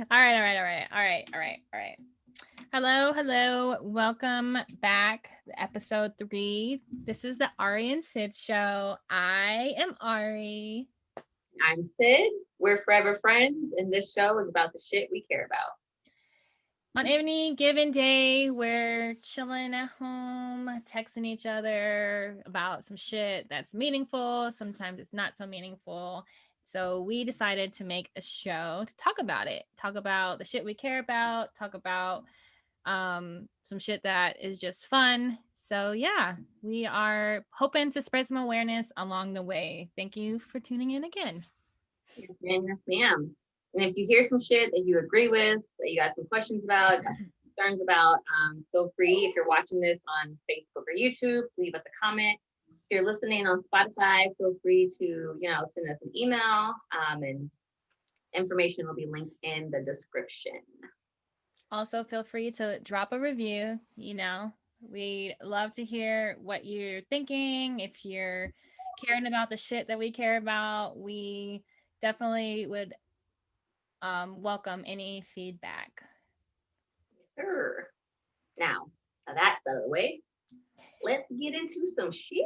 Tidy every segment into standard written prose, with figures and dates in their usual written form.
All right. Hello. Welcome back to episode 3. This is the Ari and Syd Show. I am Ari. I'm Syd. We're forever friends, and this show is about the shit we care about. On any given day, we're chilling at home, texting each other about some shit that's meaningful. Sometimes it's not so meaningful. So we decided to make a show to talk about it. Talk about the shit we care about. Talk about some shit that is just fun. So yeah, we are hoping to spread some awareness along the way. Thank you for tuning in again. Yes, ma'am. Yes, ma'am. And if you hear some shit that you agree with, that you got some questions about, got some concerns about, feel free. If you're watching this on Facebook or YouTube, leave us a comment. If you're listening on Spotify, feel free to send us an email, and information will be linked in the description. Also, feel free to drop a review. We'd love to hear what you're thinking. If you're caring about the shit that we care about, we definitely would welcome any feedback. Yes, sir. Now that's out of the way. Let's get into some shit.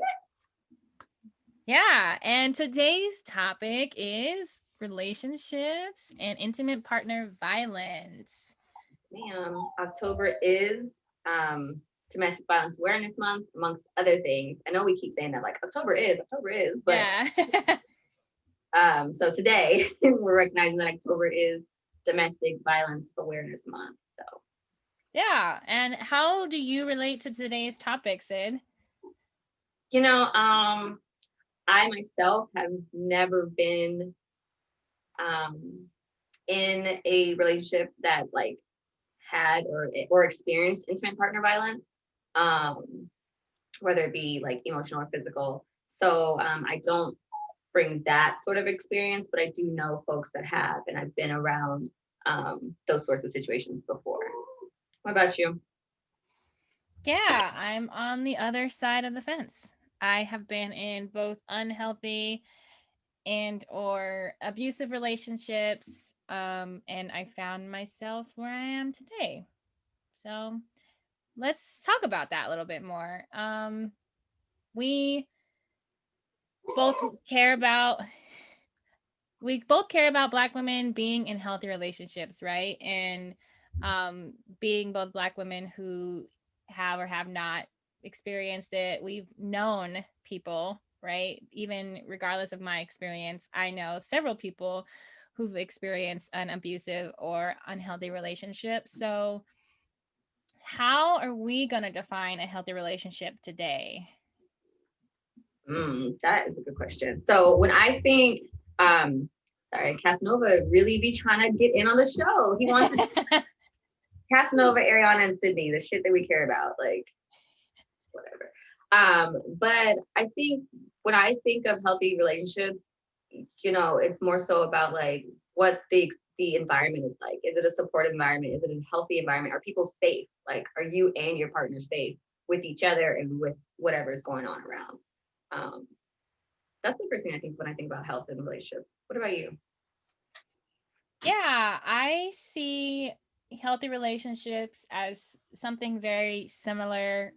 Yeah, and today's topic is relationships and intimate partner violence. October is Domestic Violence Awareness Month, amongst other things. I know we keep saying that, like October is, but Yeah. so today we're recognizing that October is Domestic Violence Awareness Month. So Yeah, and how do you relate to today's topic, Syd? you know, I myself have never been in a relationship that like had or experienced intimate partner violence, um, whether it be like emotional or physical. So I don't bring that sort of experience, but I do know folks that have, and I've been around those sorts of situations before. What about you? Yeah, I'm on the other side of the fence. I have been in both unhealthy and or abusive relationships, and I found myself where I am today. So let's talk about that a little bit more. We both care about we both care about Black women being in healthy relationships, right? And being both Black women who have or have not experienced it. We've known people, right? Even regardless of my experience, I know several people who've experienced an abusive or unhealthy relationship. So how are we going to define a healthy relationship today? That is a good question. So when I think, sorry, Casanova really be trying to get in on the show. He wants to Casanova, Ariana, and Sydney, the shit that we care about, like whatever. But I think when I think of healthy relationships, it's more so about like what the environment is like. Is it a supportive environment? Is it a healthy environment? Are people safe? Like, are you and your partner safe with each other and with whatever is going on around? Um, that's the first thing I think when I think about health in relationships. What about you? Yeah, I see healthy relationships as something very similar.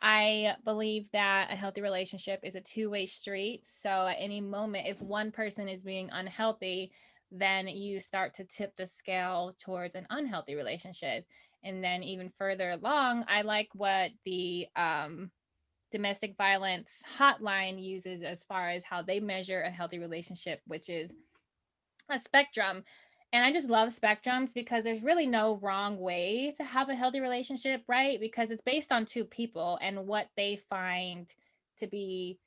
I believe that a healthy relationship is a two-way street. So at any moment, if one person is being unhealthy, then you start to tip the scale towards an unhealthy relationship. And then even further along, I like what the domestic violence hotline uses as far as how they measure a healthy relationship, which is a spectrum. And I just love spectrums because there's really no wrong way to have a healthy relationship, right? Because it's based on two people and what they find to be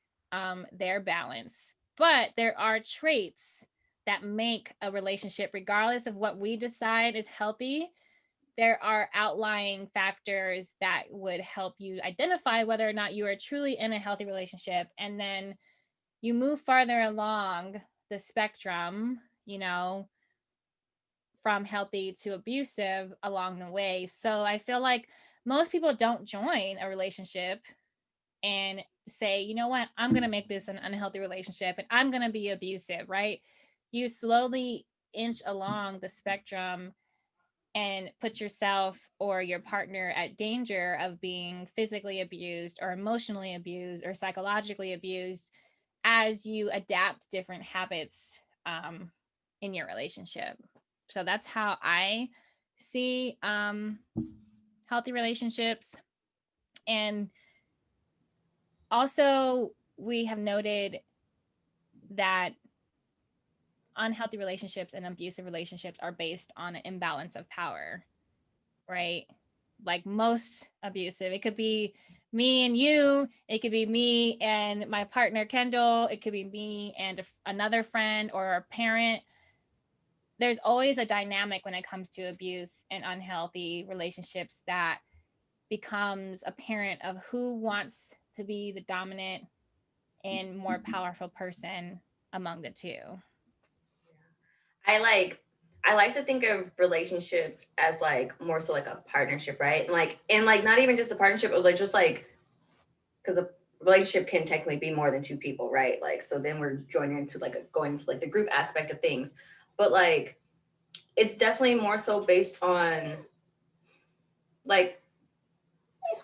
their balance. But there are traits that make a relationship, regardless of what we decide is healthy, there are outlying factors that would help you identify whether or not you are truly in a healthy relationship. And then you move farther along the spectrum, from healthy to abusive along the way. So I feel like most people don't join a relationship and say, you know what, I'm going to make this an unhealthy relationship and I'm going to be abusive, right? You slowly inch along the spectrum and put yourself or your partner at danger of being physically abused or emotionally abused or psychologically abused as you adapt different habits in your relationship. So that's how I see healthy relationships. And also, we have noted that unhealthy relationships and abusive relationships are based on an imbalance of power, right? Like most abusive, it could be me and you, it could be me and my partner Kendall, it could be me and another friend or a parent. There's always a dynamic when it comes to abuse and unhealthy relationships that becomes apparent of who wants to be the dominant and more powerful person among the two. I like I like to think of relationships as like more so like a partnership, right? And like not even just a partnership, or like just like because a relationship can technically be more than two people, right? Like so then we're joining into like going into like the group aspect of things. But like it's definitely more so based on like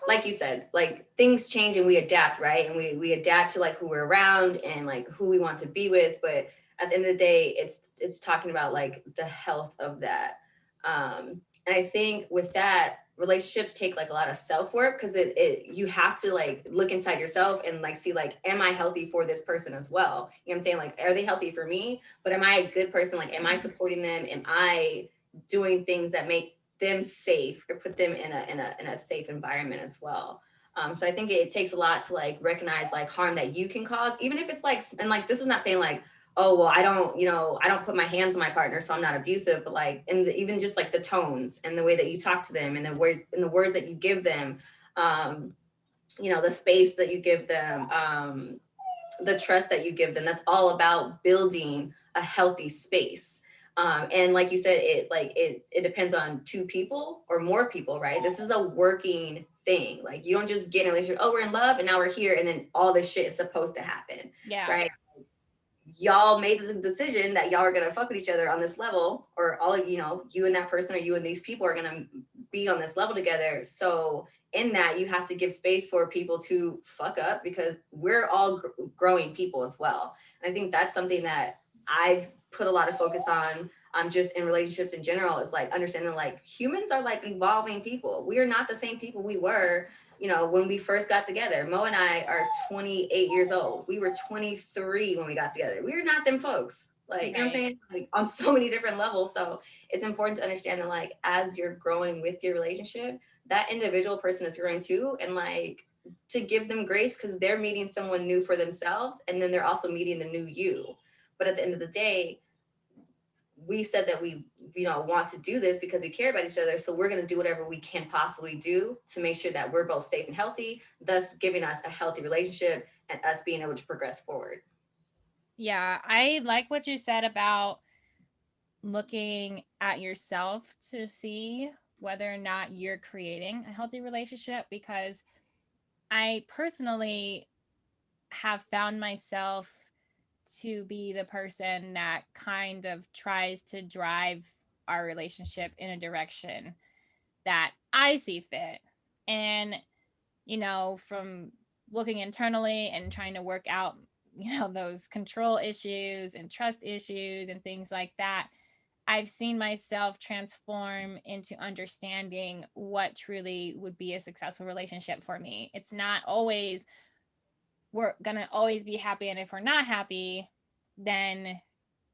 like you said, like things change and we adapt, right? And we adapt to like who we're around and like who we want to be with. But at the end of the day, it's talking about like the health of that. And I think with that, relationships take like a lot of self work because it you have to like look inside yourself and like see like, am I healthy for this person as well? You know what I'm saying? Like, are they healthy for me? But am I a good person? Like, am I supporting them? Am I doing things that make them safe or put them in a safe environment as well. So I think it takes a lot to like recognize like harm that you can cause, even if it's like, and like this is not saying like, oh well, I don't, I don't put my hands on my partner, so I'm not abusive. But like, and even just like the tones and the way that you talk to them and the words that you give them, the space that you give them, the trust that you give them. That's all about building a healthy space. And like you said, it depends on two people or more people, right? This is a working thing. Like you don't just get in a relationship, oh, we're in love and now we're here, and then all this shit is supposed to happen. Yeah. Right. Y'all made the decision that y'all are gonna fuck with each other on this level, or all you and that person or you and these people are gonna be on this level together. So in that, you have to give space for people to fuck up because we're all growing people as well. And I think that's something that I've put a lot of focus on, just in relationships in general, is like understanding like humans are like evolving people. We are not the same people we were, when we first got together. Mo and I are 28 years old. We were 23 when we got together. We are not them folks. Like, you know what I'm saying? Like, on so many different levels. So it's important to understand that like as you're growing with your relationship, that individual person is growing too. And like to give them grace because they're meeting someone new for themselves. And then they're also meeting the new you. But at the end of the day, we said that we want to do this because we care about each other, so we're going to do whatever we can possibly do to make sure that we're both safe and healthy, thus giving us a healthy relationship and us being able to progress forward. Yeah, I like what you said about looking at yourself to see whether or not you're creating a healthy relationship, because I personally have found myself to be the person that kind of tries to drive our relationship in a direction that I see fit. And, from looking internally and trying to work out, those control issues and trust issues and things like that, I've seen myself transform into understanding what truly would be a successful relationship for me. It's not always we're gonna always be happy, and if we're not happy, then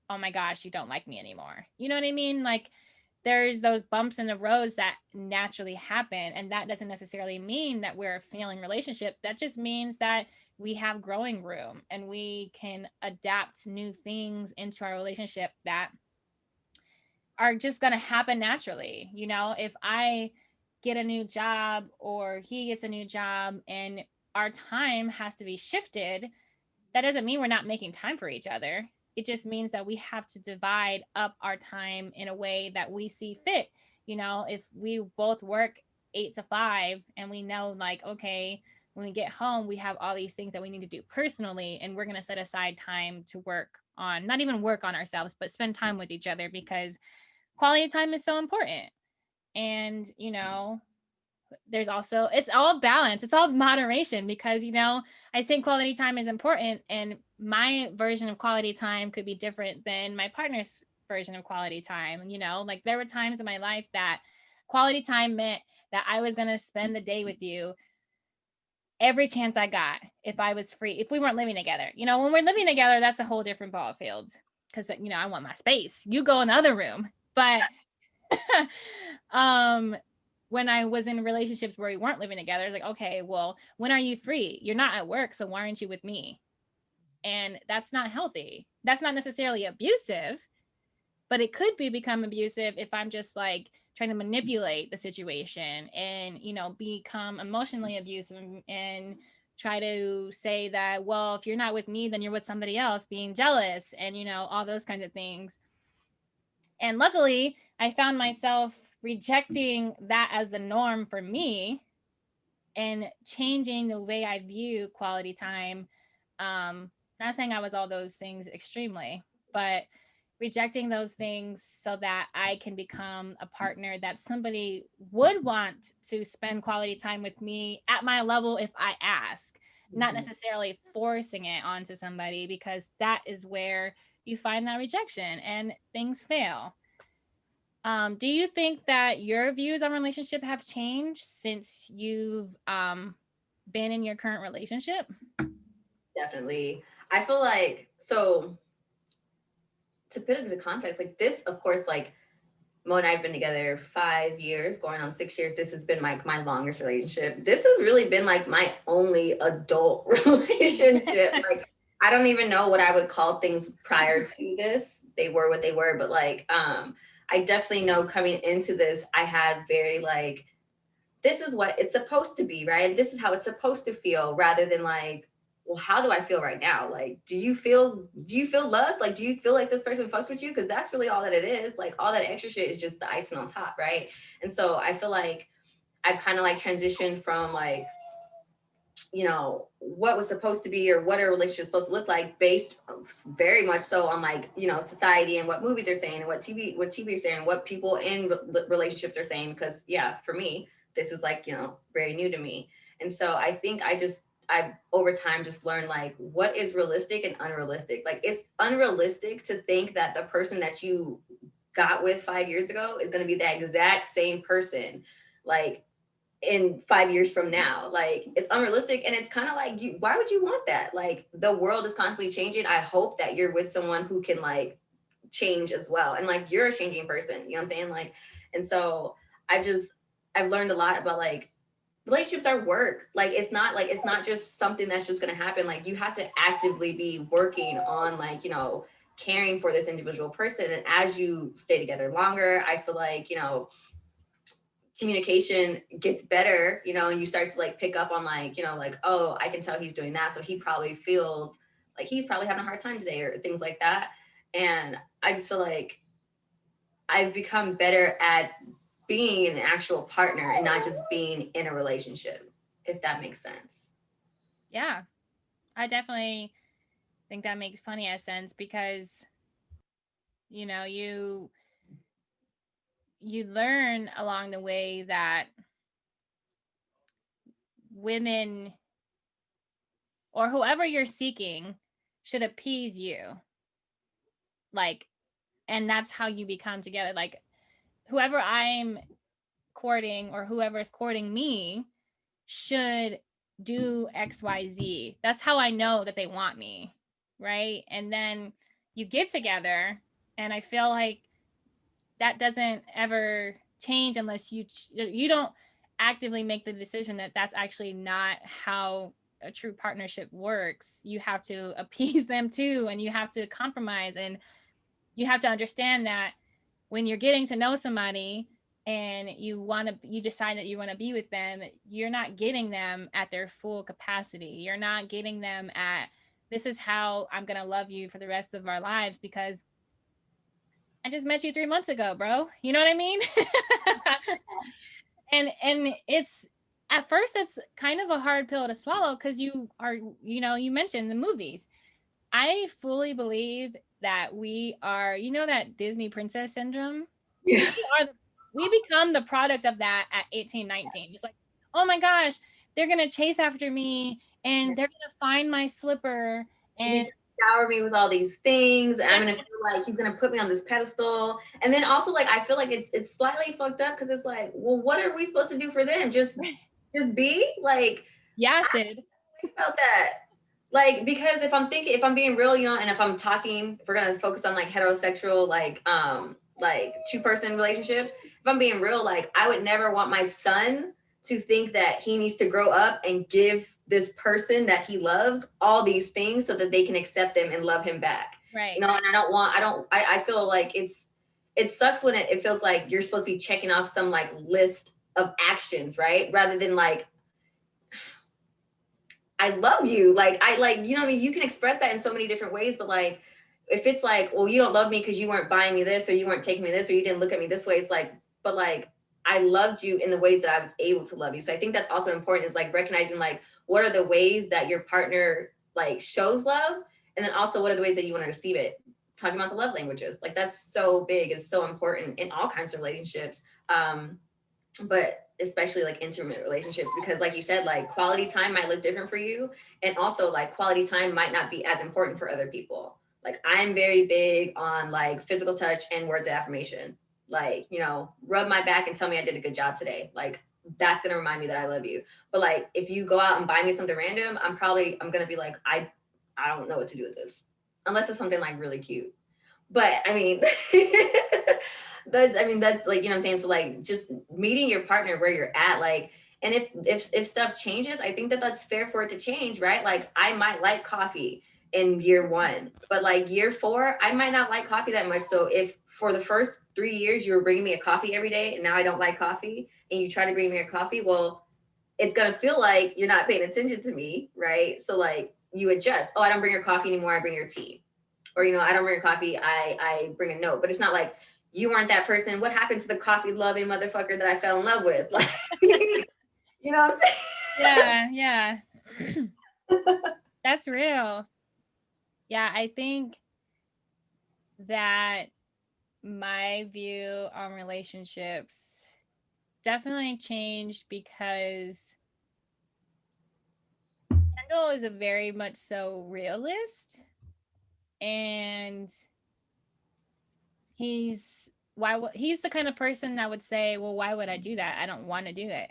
oh my gosh, you don't like me anymore. You know what I mean? Like there's those bumps in the roads that naturally happen, and that doesn't necessarily mean that we're a failing relationship. That just means that we have growing room and we can adapt new things into our relationship that are just going to happen naturally. If I get a new job or he gets a new job and our time has to be shifted, that doesn't mean we're not making time for each other. It just means that we have to divide up our time in a way that we see fit. If we both work 8 to 5 and we know, like, okay, when we get home, we have all these things that we need to do personally, and we're going to set aside time to work on, not even work on ourselves, but spend time with each other because quality time is so important. And, there's also, it's all balance, it's all moderation, because I think quality time is important, and my version of quality time could be different than my partner's version of quality time. Like, there were times in my life that quality time meant that I was going to spend the day with you every chance I got, if I was free, if we weren't living together. When we're living together, that's a whole different ball field, because I want my space, you go in the other room. But when I was in relationships where we weren't living together, it's like, okay, well, when are you free? You're not at work, so why aren't you with me? And that's not healthy. That's not necessarily abusive, but it could become abusive if I'm just like trying to manipulate the situation and, become emotionally abusive and try to say that, well, if you're not with me, then you're with somebody else, being jealous and, all those kinds of things. And luckily, I found myself rejecting that as the norm for me and changing the way I view quality time. Not saying I was all those things extremely, but rejecting those things so that I can become a partner that somebody would want to spend quality time with me at my level if I ask, not necessarily forcing it onto somebody, because that is where you find that rejection and things fail. Do you think that your views on relationship have changed since you've been in your current relationship? Definitely. I feel like, so to put it into context, like this, of course, like Mo and I have been together 5 years, going on 6 years. This has been my longest relationship. This has really been like my only adult relationship. Like, I don't even know what I would call things prior to this. They were what they were, but like, I definitely know coming into this, I had very like, this is what it's supposed to be, right? This is how it's supposed to feel, rather than like, well, how do I feel right now? Like, do you feel loved? Like, do you feel like this person fucks with you? Because that's really all that it is. Like, all that extra shit is just the icing on top, right? And so I feel like I've kind of like transitioned from like, what was supposed to be or what a relationship is supposed to look like, based very much so on like, society and what movies are saying and what TV is saying and what people in relationships are saying. Because yeah, for me, this is like, very new to me. And so I think I've over time just learned like what is realistic and unrealistic. Like, it's unrealistic to think that the person that you got with 5 years ago is going to be the exact same person like in 5 years from now. Like, it's unrealistic, and it's kind of like, why would you want that? Like, the world is constantly changing. I hope that you're with someone who can like change as well, and like you're a changing person, you know what I'm saying? Like, and so I've learned a lot about like relationships are work. Like, it's not just something that's just going to happen. Like, you have to actively be working on like, caring for this individual person. And as you stay together longer, I feel like, communication gets better, and you start to like pick up on like, like, oh, I can tell he's doing that, so he probably feels like he's probably having a hard time today, or things like that. And I just feel like I've become better at being an actual partner and not just being in a relationship, if that makes sense. Yeah, I definitely think that makes plenty of sense, because you know you you learn along the way that women, or whoever you're seeking, should appease you, like, and that's how you become together. Like, whoever I'm courting or whoever is courting me should do XYZ. That's how I know that they want me, right? And then you get together, and I feel like that doesn't ever change unless you don't actively make the decision that that's actually not how a true partnership works. You have to appease them too, and you have to compromise, and you have to understand that when you're getting to know somebody and you decide that you want to be with them, you're not getting them at their full capacity. You're not getting them at, this is how I'm going to love you for the rest of our lives, because I just met you 3 months ago, bro. You know what I mean? And it's, at first it's kind of a hard pill to swallow, because you mentioned the movies. I fully believe that we are, that Disney princess syndrome. Yeah. We are the we become the product of that at 18, 19. It's like, oh my gosh, they're gonna chase after me and they're gonna find my slipper He's and gonna shower me with all these things, and I'm gonna yeah, feel like he's gonna put me on this pedestal. And then also, like, I feel like it's slightly fucked up because it's like, well, what are we supposed to do for them? Just be like, yeah, I Sid. think about that. Like, because if I'm being real, you know, and if I'm talking, if we're gonna focus on like heterosexual, like two-person relationships, if I'm being real, like I would never want my son to think that he needs to grow up and give this person that he loves all these things so that they can accept them and love him back. Right. You know, and I feel like it sucks when it feels like you're supposed to be checking off some like list of actions, right? Rather than like, I love you. Like, I like, you know what I mean? You can express that in so many different ways, but like, if it's like, well, you don't love me because you weren't buying me this, or you weren't taking me this, or you didn't look at me this way, it's like, but like, I loved you in the ways that I was able to love you. So I think that's also important, is like recognizing like, what are the ways that your partner like shows love? And then also, what are the ways that you want to receive it? Talking about the love languages. Like, that's so big. It's so important in all kinds of relationships. But especially like intimate relationships, because like you said, like quality time might look different for you, and also like quality time might not be as important for other people. Like, I'm very big on like physical touch and words of affirmation, like, you know, rub my back and tell me I did a good job today. Like, that's gonna remind me that I love you. But like, if you go out and buy me something random, I'm gonna be like, I don't know what to do with this, unless it's something like really cute. But I mean, that's like, you know what I'm saying? So like, just meeting your partner where you're at, like, and if stuff changes, I think that that's fair for it to change, right? Like, I might like coffee in year one, but like year four, I might not like coffee that much. So if for the first 3 years you were bringing me a coffee every day, and now I don't like coffee, and you try to bring me a coffee, well, it's gonna feel like you're not paying attention to me, right? So like, you adjust. Oh, I don't bring your coffee anymore, I bring your tea. Or, you know, I don't bring a coffee, I bring a note. But it's not like, you weren't that person. What happened to the coffee loving motherfucker that I fell in love with? Like, you know what I'm saying? Yeah, that's real. Yeah, I think that my view on relationships definitely changed because Kendall is a very much so realist, and he's the kind of person that would say, well, why would I do that? I don't want to do it.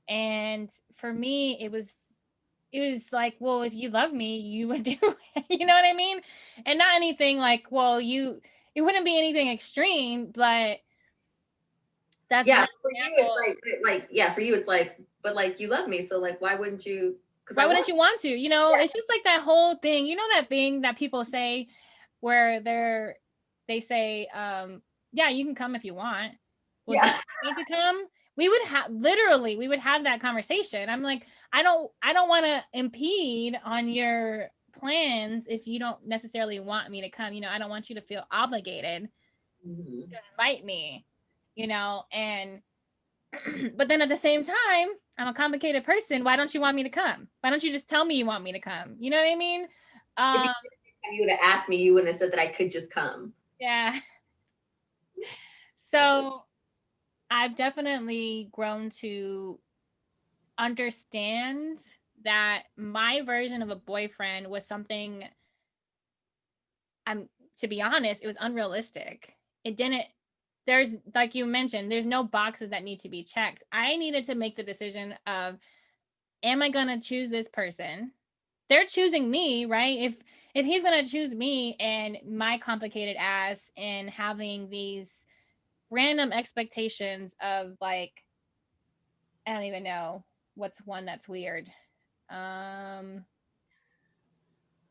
And for me, it was like, well, if you love me, you would do it. You know what I mean? And not anything like, well, it wouldn't be anything extreme, but that's Yeah, one for you it's example. like yeah, for you it's like, but like, you love me, so like, why wouldn't you? Because Why I wouldn't want. you want to? You know, Yeah, it's just like that whole thing. You know that thing that people say where they say, yeah, you can come if you want. Well, do yeah, you need to come? We would have that conversation. I'm like, I don't want to impede on your plans if you don't necessarily want me to come. You know, I don't want you to feel obligated mm-hmm. to invite me, and but then at the same time, I'm a complicated person. Why don't you want me to come? Why don't you just tell me you want me to come? You know what I mean? If Um, you would have asked me, you wouldn't have said that I could just come. yeah. So I've definitely grown to understand that my version of a boyfriend was something, I'm to be honest, it was unrealistic. It didn't there's like you mentioned, there's no boxes that need to be checked. I needed to make the decision of, am I going to choose this person? They're choosing me, right? If he's going to choose me and my complicated ass and having these random expectations of like, I don't even know what's one that's weird. Um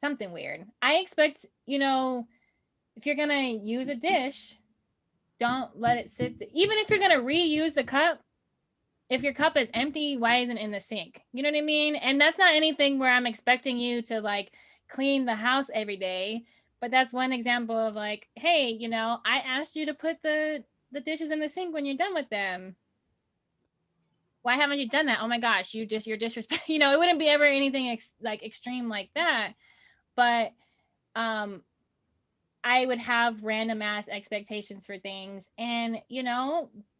Something weird. I expect, if you're going to use a dish, don't let it sit even if you're going to reuse the cup. If your cup is empty, why isn't it in the sink? You know what I mean? And that's not anything where I'm expecting you to like clean the house every day, but that's one example of like, hey, I asked you to put the dishes in the sink when you're done with them. Why haven't you done that? Oh my gosh, you're disrespect. It wouldn't be ever anything like extreme like that, but um I would have random ass expectations for things. And,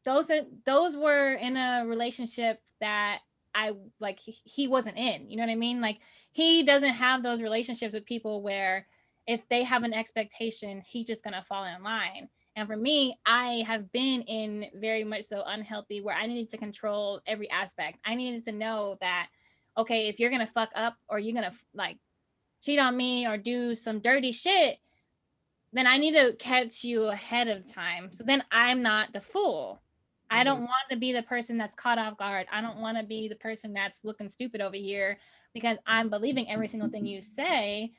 those were in a relationship that I like he wasn't in. You know what I mean? Like he doesn't have those relationships with people where if they have an expectation, he's just gonna fall in line. And for me, I have been in very much so unhealthy where I needed to control every aspect. I needed to know that, okay, if you're gonna fuck up or you're gonna like cheat on me or do some dirty shit, then I need to catch you ahead of time. So then I'm not the fool. I don't Mhm. want to be the person that's caught off guard. I don't want to be the person that's looking stupid over here because I'm believing every single thing you say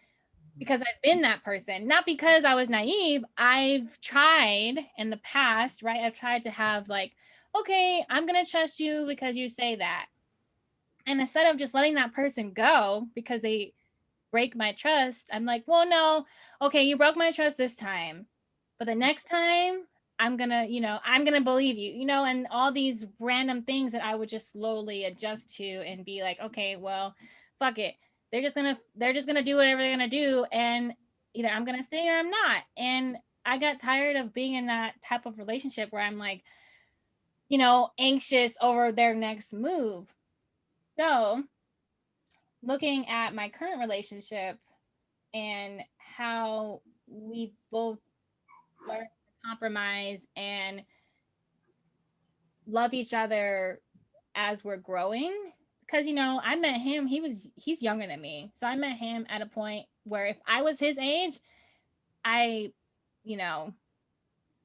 because I've been that person. Not because I was naive. I've tried in the past, right? I've tried to have like, okay, I'm going to trust you because you say that. And instead of just letting that person go because they break my trust, I'm like, well, no, okay, you broke my trust this time, but the next time I'm gonna believe you, and all these random things that I would just slowly adjust to and be like, okay, well, fuck it. They're just gonna do whatever they're gonna do, and either I'm gonna stay or I'm not. And I got tired of being in that type of relationship where I'm like, anxious over their next move. So looking at my current relationship and how we both learn to compromise and love each other as we're growing. Because I met him, he's younger than me, so I met him at a point where if I was his age, I you know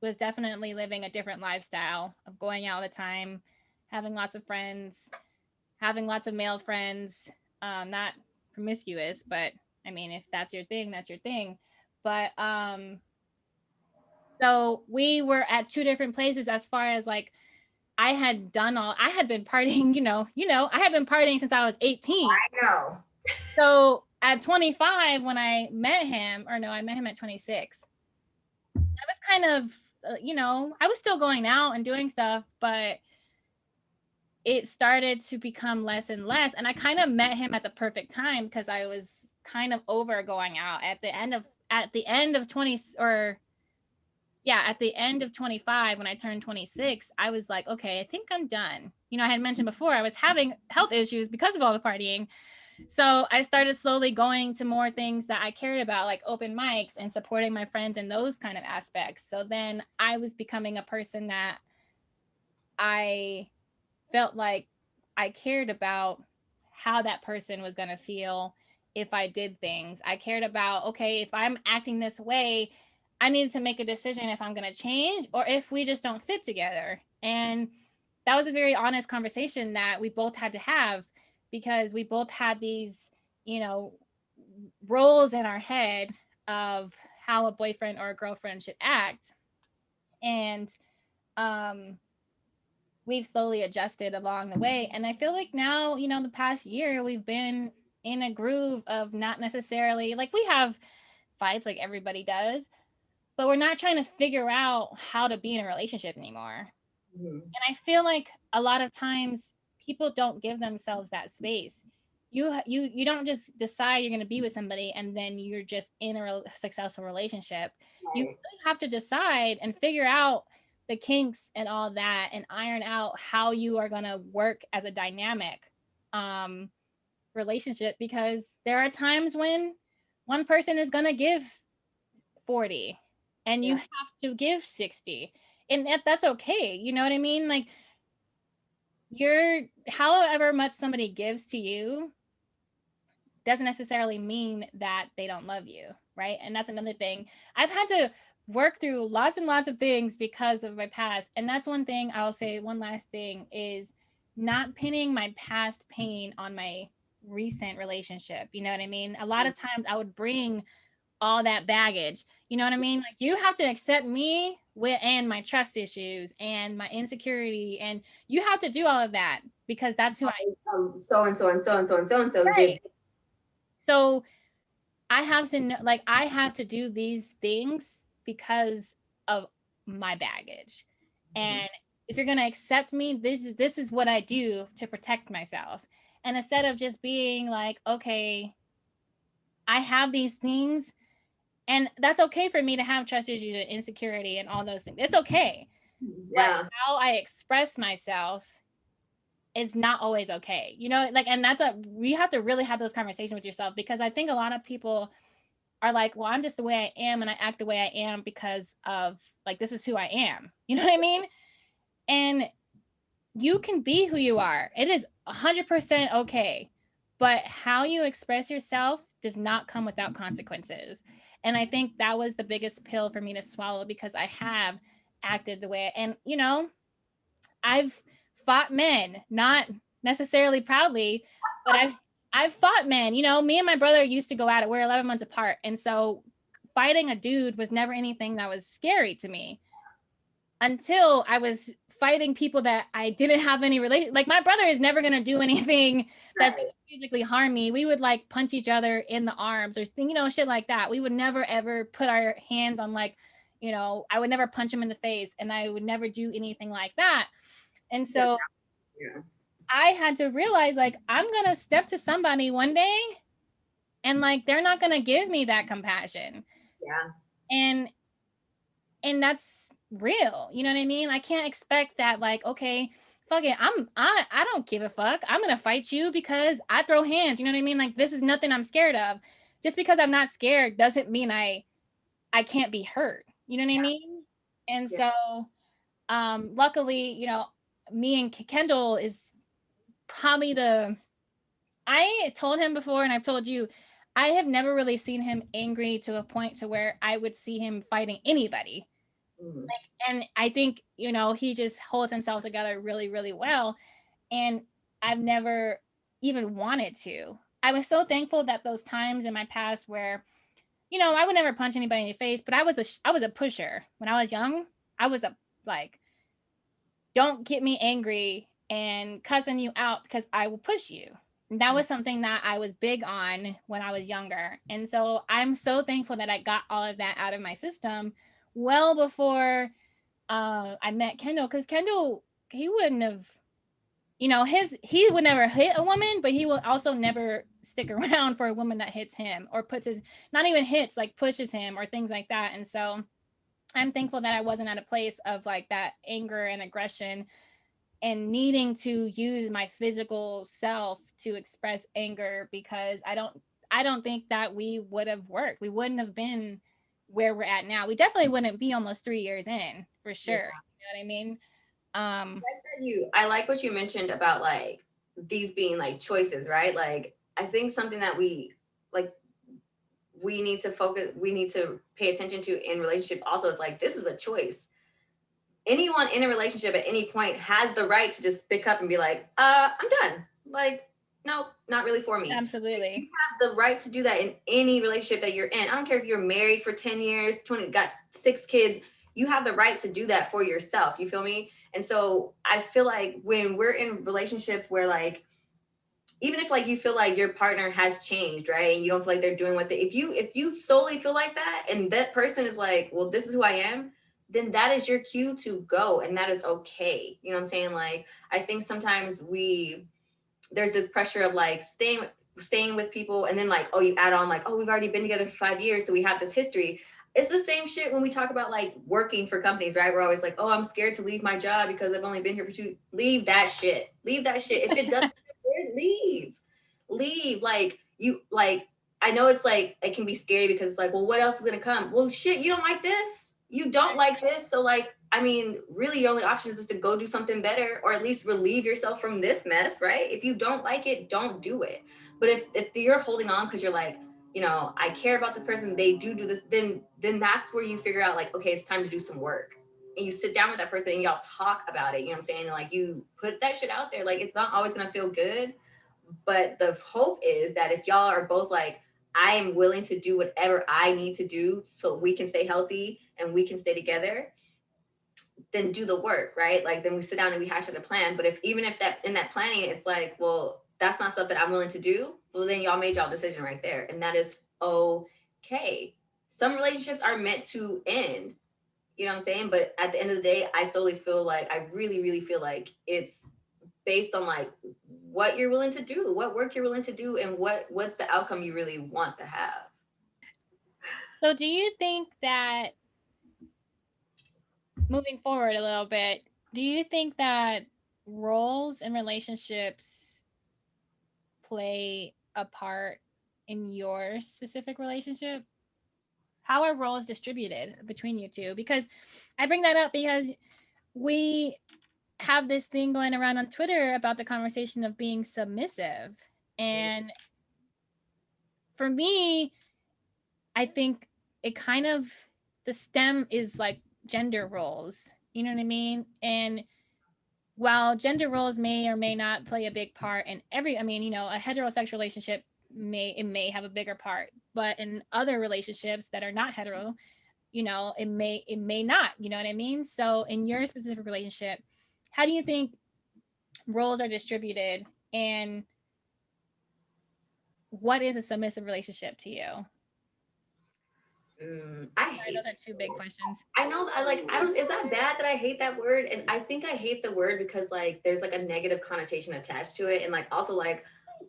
was definitely living a different lifestyle of going out all the time, having lots of friends, having lots of male friends, not promiscuous, but I mean, if that's your thing, that's your thing. But so we were at two different places as far as like I had been partying, I had been partying since I was 18. I know. So at 25 when I met him, or no, I met him at 26. I was kind of I was still going out and doing stuff, but it started to become less and less, and I kind of met him at the perfect time because I was kind of over going out at the end of 20, or yeah, at the end of 25, when I turned 26, I was like, okay, I think I'm done. I had mentioned before I was having health issues because of all the partying. So I started slowly going to more things that I cared about, like open mics and supporting my friends in those kind of aspects. So then I was becoming a person that I felt like I cared about how that person was going to feel if I did things. I cared about, okay, if I'm acting this way, I needed to make a decision if I'm going to change or if we just don't fit together. And that was a very honest conversation that we both had to have because we both had these, you know, roles in our head of how a boyfriend or a girlfriend should act. And um we've slowly adjusted along the way. And I feel like now, the past year, we've been in a groove of not necessarily like we have fights like everybody does, but we're not trying to figure out how to be in a relationship anymore. Mhm. And I feel like a lot of times people don't give themselves that space. You don't just decide you're going to be with somebody and then you're just in a successful relationship. You Right. really have to decide and figure out the kinks and all that and iron out how you are going to work as a dynamic um relationship, because there are times when one person is going to give 40 and you Yeah. have to give 60, and that's okay. You know what I mean? Like you're however much somebody gives to you doesn't necessarily mean that they don't love you, right? And that's another thing. I've had to work through lots and lots of things because of my past. And that's one thing I'll say, one last thing is not pinning my past pain on my recent relationship. You know what I mean? A lot of times I would bring all that baggage. You know what I mean? Like you have to accept me with and my trust issues and my insecurity, and you have to do all of that because that's who I So and so and so and so and so and so am. did. Right. So I have to know, like I have to do these things because of my baggage. Mhm. And if you're going to accept me, this is what I do to protect myself. And instead of just being like, okay, I have these things, And that's okay for me to have trust issues and insecurity and all those things. It's okay. But Yeah. how I express myself is not always okay. You know, like, and we have to really have those conversations with yourself, because I think a lot of people are like, well, I'm just the way I am and I act the way I am because of, like, this is who I am. You know what I mean? And you can be who you are. It is 100% okay. But how you express yourself does not come without consequences. And I think that was the biggest pill for me to swallow, because I have acted the way, and, you know, I've fought men, not necessarily proudly, but I've fought men. You know, me and my brother used to go at it. We're 11 months apart. And so fighting a dude was never anything that was scary to me, until I was fighting people that I didn't have any relation. Like, my brother is never gonna do anything that's Right. gonna physically harm me. We would like punch each other in the arms or, you know, shit like that. We would never ever put our hands on, like, you know, I would never punch him in the face, and I would never do anything like that. And so Yeah. I had to realize, like, I'm gonna step to somebody one day, and like, they're not gonna give me that compassion. Yeah. And that's real. You know what I mean? I can't expect that, like, okay, fuck it. I don't give a fuck. I'm gonna fight you because I throw hands. You know what I mean? Like, this is nothing I'm scared of. Just because I'm not scared doesn't mean I can't be hurt. You know what I mean? And Yeah. so luckily, you know, me and Kendall is probably the I told him before, and I've told you, I have never really seen him angry to a point to where I would see him fighting anybody. Mhm. And I think, you know, he just holds himself together really, really well. And I've never even wanted to. I was so thankful that those times in my past where, you know, I would never punch anybody in the face, but I was a pusher when I was young. I was a, like, don't get me angry and cussing you out because I will push you. And that was something that I was big on when I was younger. And so I'm so thankful that I got all of that out of my system well before I met Kendall, because Kendall, he wouldn't have, you know, he would never hit a woman, but he will also never stick around for a woman that hits him or puts his, not even hits, like pushes him or things like that. And so I'm thankful that I wasn't at a place of like that anger and aggression and needing to use my physical self to express anger, because I don't think that we would have worked. We wouldn't have been where we're at now. We definitely wouldn't be almost 3 years in, for Yeah. sure. You know what I mean? Um I like what you mentioned about like these being like choices, right? Like I think something that like we need to focus, we need to pay attention to in relationship also is like this is a choice. Anyone in a relationship at any point has the right to just pick up and be like, I'm done. Like, no, not really for me. Like, you Absolutely. have the right to do that in any relationship that you're in. I don't care if you're married for 10 years, 20, got 6 kids. You have the right to do that for yourself. You feel me? And so I feel like when we're in relationships where like, even if like you feel like your partner has changed, right? And you don't feel like they're doing what they, if you solely feel like that and that person is like, well, this is who I am, then that is your cue to go, and that is okay. You know what I'm saying? Like I think sometimes there's this pressure of like staying with people, and then like, oh, you add on like, oh, we've already been together for 5 years, so we have this history. It's the same shit when we talk about like working for companies, right? We're always like, oh, I'm scared to leave my job because I've only been here for two. Leave that shit. Leave that shit. If it doesn't leave. Leave. Like you like I know it's like it can be scary because it's like, well, what else is gonna come? Well, shit, you don't like this. You don't like this. So like, I mean, really your only option is just to go do something better, or at least relieve yourself from this mess, right? If you don't like it, don't do it. But if you're holding on because you're like, you know, I care about this person, they do this, then that's where you figure out like, okay, it's time to do some work. And you sit down with that person and y'all talk about it. You know what I'm saying? Like you put that shit out there. Like it's not always gonna feel good, but the hope is that if y'all are both like, I am willing to do whatever I need to do so we can stay healthy and we can stay together, then do the work, right? Like then we sit down and we hash out a plan. But if even if that in that planning, it's like, well, that's not stuff that I'm willing to do, well, then y'all made y'all decision right there. And that is okay. Some relationships are meant to end, you know what I'm saying? But at the end of the day, I solely feel like, I really, really feel like it's based on like what you're willing to do, what work you're willing to do, and what's the outcome you really want to have. So do you think that moving forward a little bit, do you think that roles and relationships play a part in your specific relationship? How are roles distributed between you two? Because I bring that up because we have this thing going around on Twitter about the conversation of being submissive. And for me, I think it kind of, the stem is like gender roles. You know what I mean? And while gender roles may or may not play a big part in every, I mean, you know, a heterosexual relationship may have a bigger part, but in other relationships that are not hetero, you know, it may not, you know what I mean? So in your specific relationship, how do you think roles are distributed, and what is a submissive relationship to you? I Sorry, hate those are two big questions. I know I don't is that bad that I hate that word? And I think I hate the word because like there's like a negative connotation attached to it. And like also like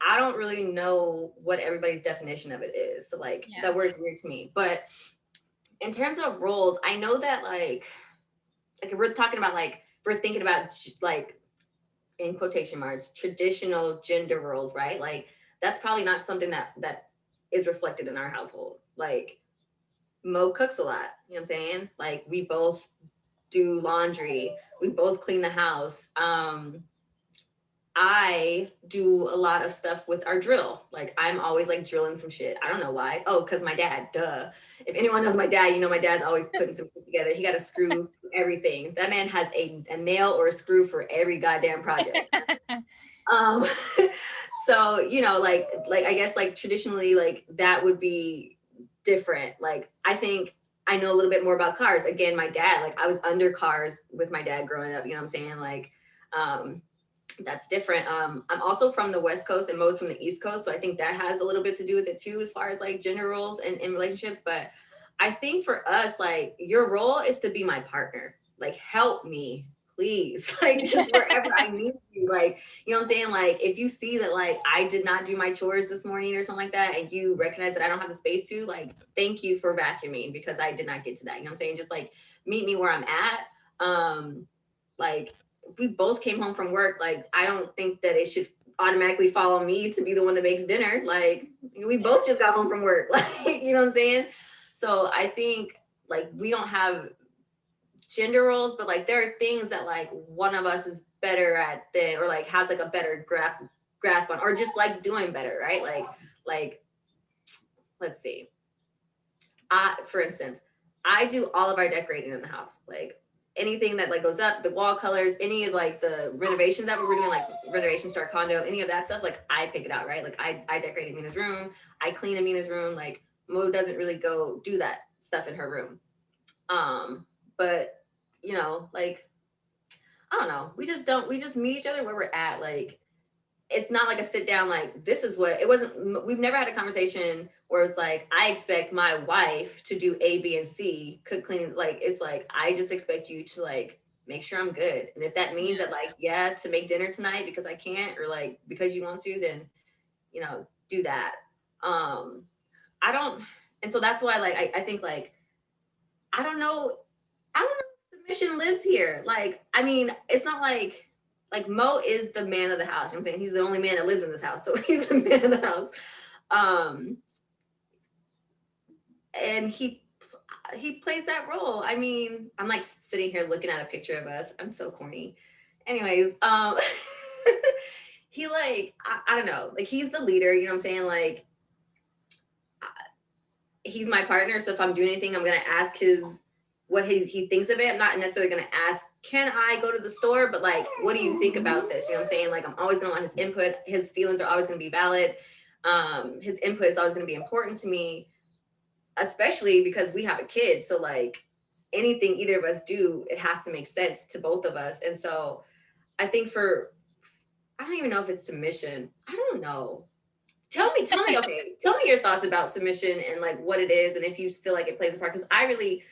I don't really know what everybody's definition of it is. So like Yeah. that word's weird to me. But in terms of roles, I know that if we're talking about like if we're thinking about like in quotation marks traditional gender roles, right? Like that's probably not something that is reflected in our household. Like Mo cooks a lot, you know what I'm saying? Like we both do laundry, we both clean the house. I do a lot of stuff with our drill. Like I'm always like drilling some shit. I don't know why. Oh, because my dad, duh. If anyone knows my dad, you know my dad's always putting some shit together. He got a screw for everything. That man has a nail or a screw for every goddamn project. Um so, you know, like I guess like traditionally like that would be different. Like I think I know a little bit more about cars. Again, my dad, like I was under cars with my dad growing up, you know what I'm saying? Like um that's different. I'm also from the West Coast and Mo's from the East Coast. So I think that has a little bit to do with it too, as far as like gender roles and in relationships. But I think for us, like your role is to be my partner. Like help me, please. Like just wherever I need you. Like, you know what I'm saying? Like if you see that like I did not do my chores this morning or something like that, and you recognize that I don't have the space to, like, thank you for vacuuming because I did not get to that. You know what I'm saying? Just like meet me where I'm at. Like if we both came home from work, like I don't think that it should automatically fall on me to be the one that makes dinner. Like we both just got home from work. Like, you know what I'm saying? So I think like we don't have gender roles, but like there are things that like one of us is better at than or like has like a better grasp on or just likes doing better, right? Like let's see. For instance, I do all of our decorating in the house. Like anything that like goes up, the wall colors, any of like the renovations that we were doing, like renovations to our condo, any of that stuff, like I pick it out, right? Like I decorate Amina's room, I clean Amina's room. Like Mo doesn't really go do that stuff in her room. But you know, like I don't know, we just meet each other where we're at. Like it's not like a sit down like this is what it wasn't. We've never had a conversation where it's like I expect my wife to do A, B, and C, cook, clean. Like it's like I just expect you to like make sure I'm good, and if that means that like yeah to make dinner tonight because I can't or like because you want to, then you know do that. I don't, and so that's why like I think like I don't know, I don't know if submission lives here. Like I mean it's not like Mo is the man of the house. You know what I'm saying? He's the only man that lives in this house. So he's the man of the house. Um, and he plays that role. I mean, I'm like sitting here looking at a picture of us. I'm so corny. Anyways, he like, I don't know, like he's the leader, you know what I'm saying? Like he's my partner. So if I'm doing anything, I'm gonna ask his what he thinks of it. I'm not necessarily gonna ask, can I go to the store? But like, what do you think about this? You know what I'm saying? Like I'm always gonna want his input. His feelings are always gonna be valid. His input is always gonna be important to me, especially because we have a kid. So like anything either of us do, it has to make sense to both of us. And so I think I don't even know if it's submission. I don't know. Tell me, okay, tell me your thoughts about submission and like what it is and if you feel like it plays a part. Because I really,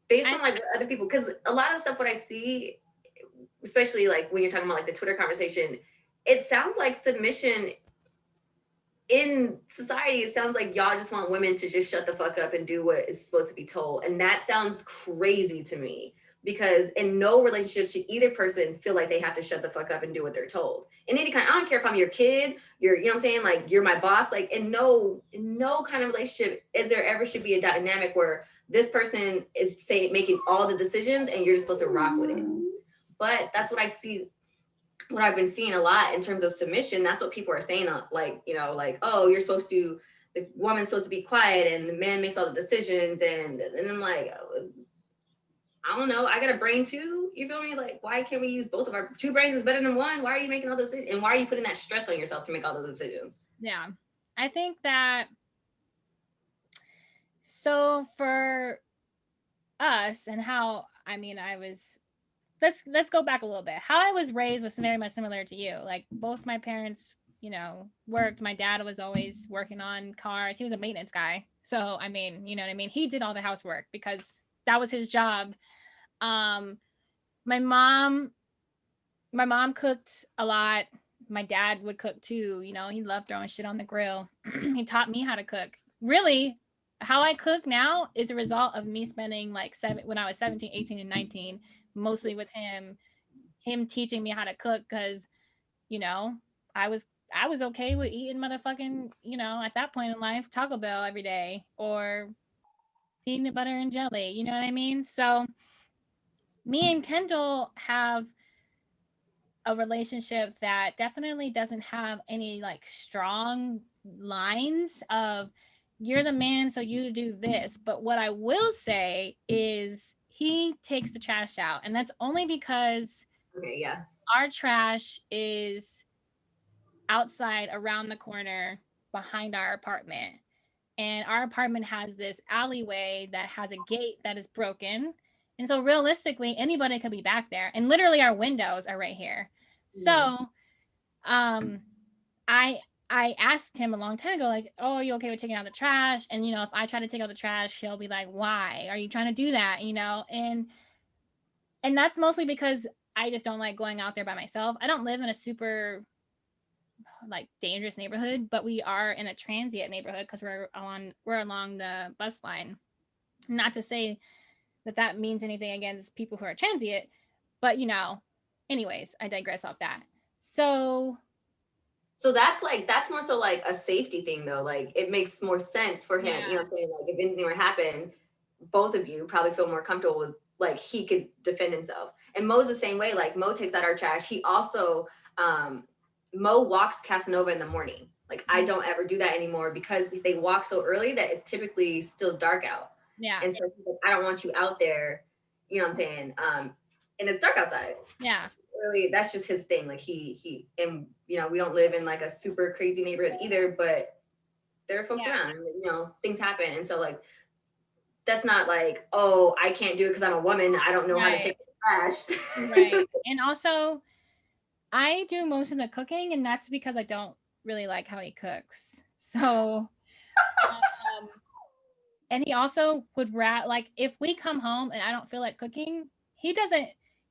based on like what other people, because a lot of stuff what I see, especially like when you're talking about like the Twitter conversation, it sounds like submission in society, it sounds like y'all just want women to just shut the fuck up and do what is supposed to be told. And that sounds crazy to me, because in no relationship should either person feel like they have to shut the fuck up and do what they're told. In any kind, I don't care if I'm your kid, you're, you know what I'm saying? Like, you're my boss. Like, in no kind of relationship is there ever should be a dynamic where this person is making all the decisions and you're just supposed to rock with it. But that's what I see, what I've been seeing a lot in terms of submission. That's what people are saying, like, you know, like, oh, you're supposed to, the woman's supposed to be quiet and the man makes all the decisions. And I'm like, I don't know, I got a brain too. You feel me? Like, why can't we use both of our two brains is better than one? Why are you making all those decisions? And why are you putting that stress on yourself to make all those decisions? Yeah. I think that, so for us and how, I mean, I was, let's go back a little bit. How I was raised was very much similar to you. Like, both my parents, you know, worked. My dad was always working on cars. He was a maintenance guy. So, I mean, you know what I mean? He did all the housework because that was his job. Um, my mom cooked a lot. My dad would cook too. You know, he loved throwing shit on the grill. He taught me how to cook. Really, how I cook now is a result of me spending like when I was 17, 18, and 19, mostly with him teaching me how to cook, because, you know, I was okay with eating motherfucking, you know, at that point in life, Taco Bell every day or peanut butter and jelly, you know what I mean? So me and Kendall have a relationship that definitely doesn't have any like strong lines of you're the man, so you do this. But what I will say is he takes the trash out, and that's only because Okay, yeah. our trash is outside around the corner behind our apartment. And our apartment has this alleyway that has a gate that is broken. And so realistically, anybody could be back there. And literally our windows are right here. So um I I asked him a long time ago, like, oh, are you okay with taking out the trash? And you know, if I try to take out the trash, he'll be like, why? Are you trying to do that? You know, and that's mostly because I just don't like going out there by myself. I don't live in a super like dangerous neighborhood, but we are in a transient neighborhood because we're along the bus line. Not to say that that means anything against people who are transient, but you know, anyways, I digress off that. So that's like, that's more so like a safety thing though. Like, it makes more sense for him. yeah, You know what I'm saying? Like, if anything were to happen, both of you probably feel more comfortable with, like, he could defend himself. And Mo's the same way. Like, Mo takes out our trash. He also, Mo walks Casanova in the morning. Like, I don't ever do that anymore because they walk so early that it's typically still dark out. yeah, And so he's like, I don't want you out there, you know what I'm saying? And it's dark outside. yeah. Really, that's just his thing. Like, he and you know, we don't live in like a super crazy neighborhood either, but there are folks around, and, you know, things happen. And so, like, that's not like, oh, I can't do it because I'm a woman, I don't know how to take the trash. Right. And also, I do most of the cooking, and that's because I don't really like how he cooks. So, and he also would like, if we come home and I don't feel like cooking,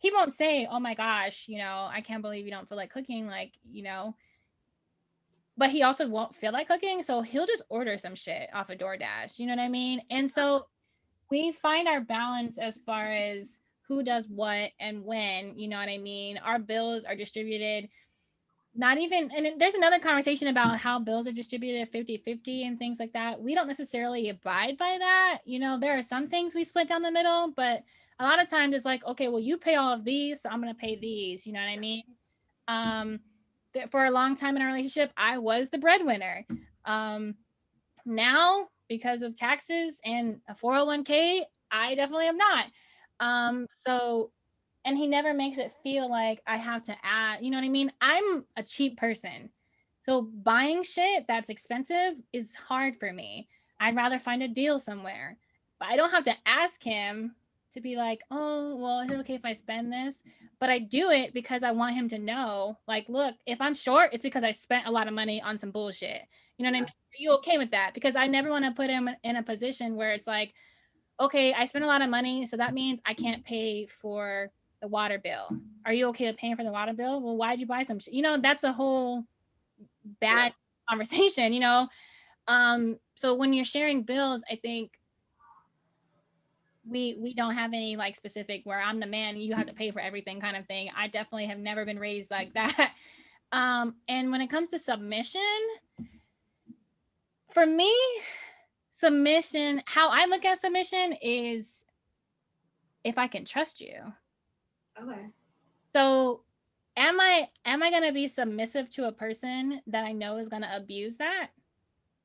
he won't say, oh my gosh, you know, I can't believe you don't feel like cooking. Like, you know, but he also won't feel like cooking. So he'll just order some shit off of DoorDash. You know what I mean? And so we find our balance as far as who does what and when, you know what I mean? Our bills are distributed. Not even, and there's another conversation about how bills are distributed 50-50 and things like that. We don't necessarily abide by that. You know, there are some things we split down the middle, but a lot of times it's like, okay, well, you pay all of these, so I'm going to pay these. You know what I mean? For a long time in our relationship, I was the breadwinner. Now, because of taxes and a 401k, I definitely am not. So, and he never makes it feel like I have to add, you know what I mean? I'm a cheap person. So buying shit that's expensive is hard for me. I'd rather find a deal somewhere. But I don't have to ask him to be like, oh, well, is it okay if I spend this? But I do it because I want him to know, like, look, if I'm short, it's because I spent a lot of money on some bullshit. You know what I mean? Are you okay with that? Because I never want to put him in a position where it's like, okay, I spent a lot of money, so that means I can't pay for the water bill. Are you okay with paying for the water bill? Well, why'd you buy some shit? You know, that's a whole bad conversation, so when you're sharing bills, I think we don't have any like specific where I'm the man and you have to pay for everything kind of thing. I definitely have never been raised like that. And when it comes to submission, for me, submission, how I look at submission is if I can trust you. Okay. So am I going to be submissive to a person that I know is going to abuse that?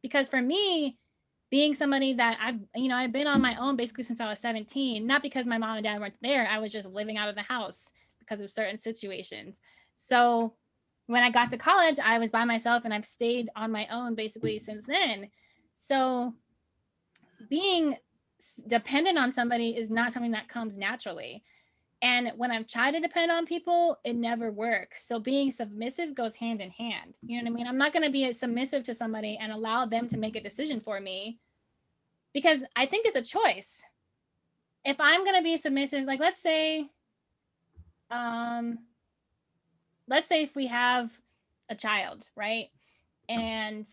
Because for me, being somebody that I've been on my own basically since I was 17, not because my mom and dad weren't there. I was just living out of the house because of certain situations. So when I got to college, I was by myself and I've stayed on my own basically since then. So being dependent on somebody is not something that comes naturally. And when I've tried to depend on people, it never works. So being submissive goes hand in hand. You know what I mean? I'm not going to be submissive to somebody and allow them to make a decision for me because I think it's a choice. If I'm going to be submissive, like um, let's say if we have a child, right? And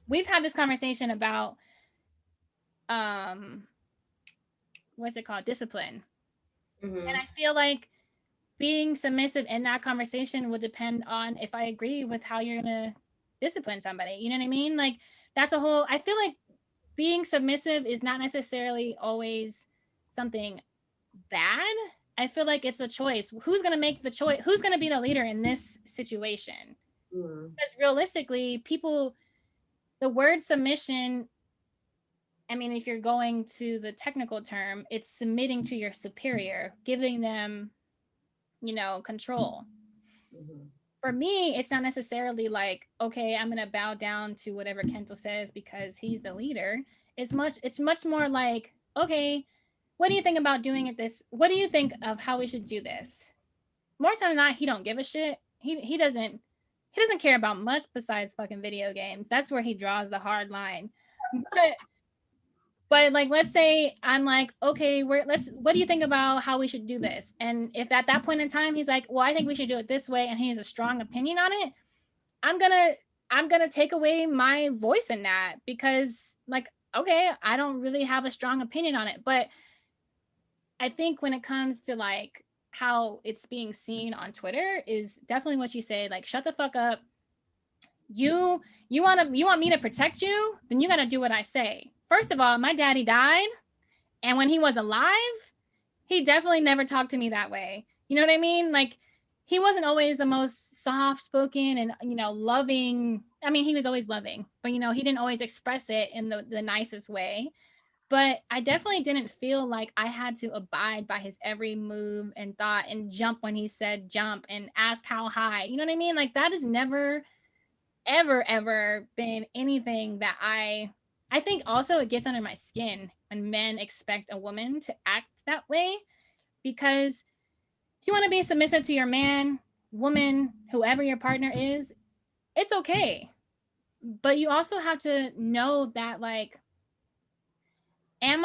we've had this conversation about um, what's it called? Discipline. Mm-hmm. And I feel like being submissive in that conversation will depend on if I agree with how you're gonna discipline somebody. You know what I mean? Like that's a whole. I feel like being submissive is not necessarily always something bad. I feel like it's a choice. Who's gonna make the choice? Who's gonna be the leader in this situation? Mm-hmm. Because realistically, the word submission. I mean, if you're going to the technical term, it's submitting to your superior, giving them, control. Mm-hmm. For me, it's not necessarily like, okay, I'm gonna bow down to whatever Kento says because he's the leader. It's much more like, okay, what do you think about doing it this? What do you think of how we should do this? More time than not, he don't give a shit. He doesn't care about much besides fucking video games. That's where he draws the hard line. But but like let's say I'm like, okay, what do you think about how we should do this? And if at that point in time he's like, well, I think we should do it this way, and he has a strong opinion on it, i'm gonna I'm gonna take away my voice in that because like, okay, I don't really have a strong opinion on it. But I think when it comes to like how it's being seen on Twitter is definitely what you say, like, shut the fuck up. You want me to protect you, then you got to do what I say. First of all, my daddy died, and when he was alive, he definitely never talked to me that way. You know what I mean? Like, he wasn't always the most soft spoken and, loving. I mean, he was always loving, but, he didn't always express it in the nicest way. But I definitely didn't feel like I had to abide by his every move and thought and jump when he said jump and ask how high. You know what I mean? Like, that has never, ever been anything that I think also it gets under my skin when men expect a woman to act that way. Because if you want to be submissive to your man, woman, whoever your partner is, it's okay. But you also have to know that, like, can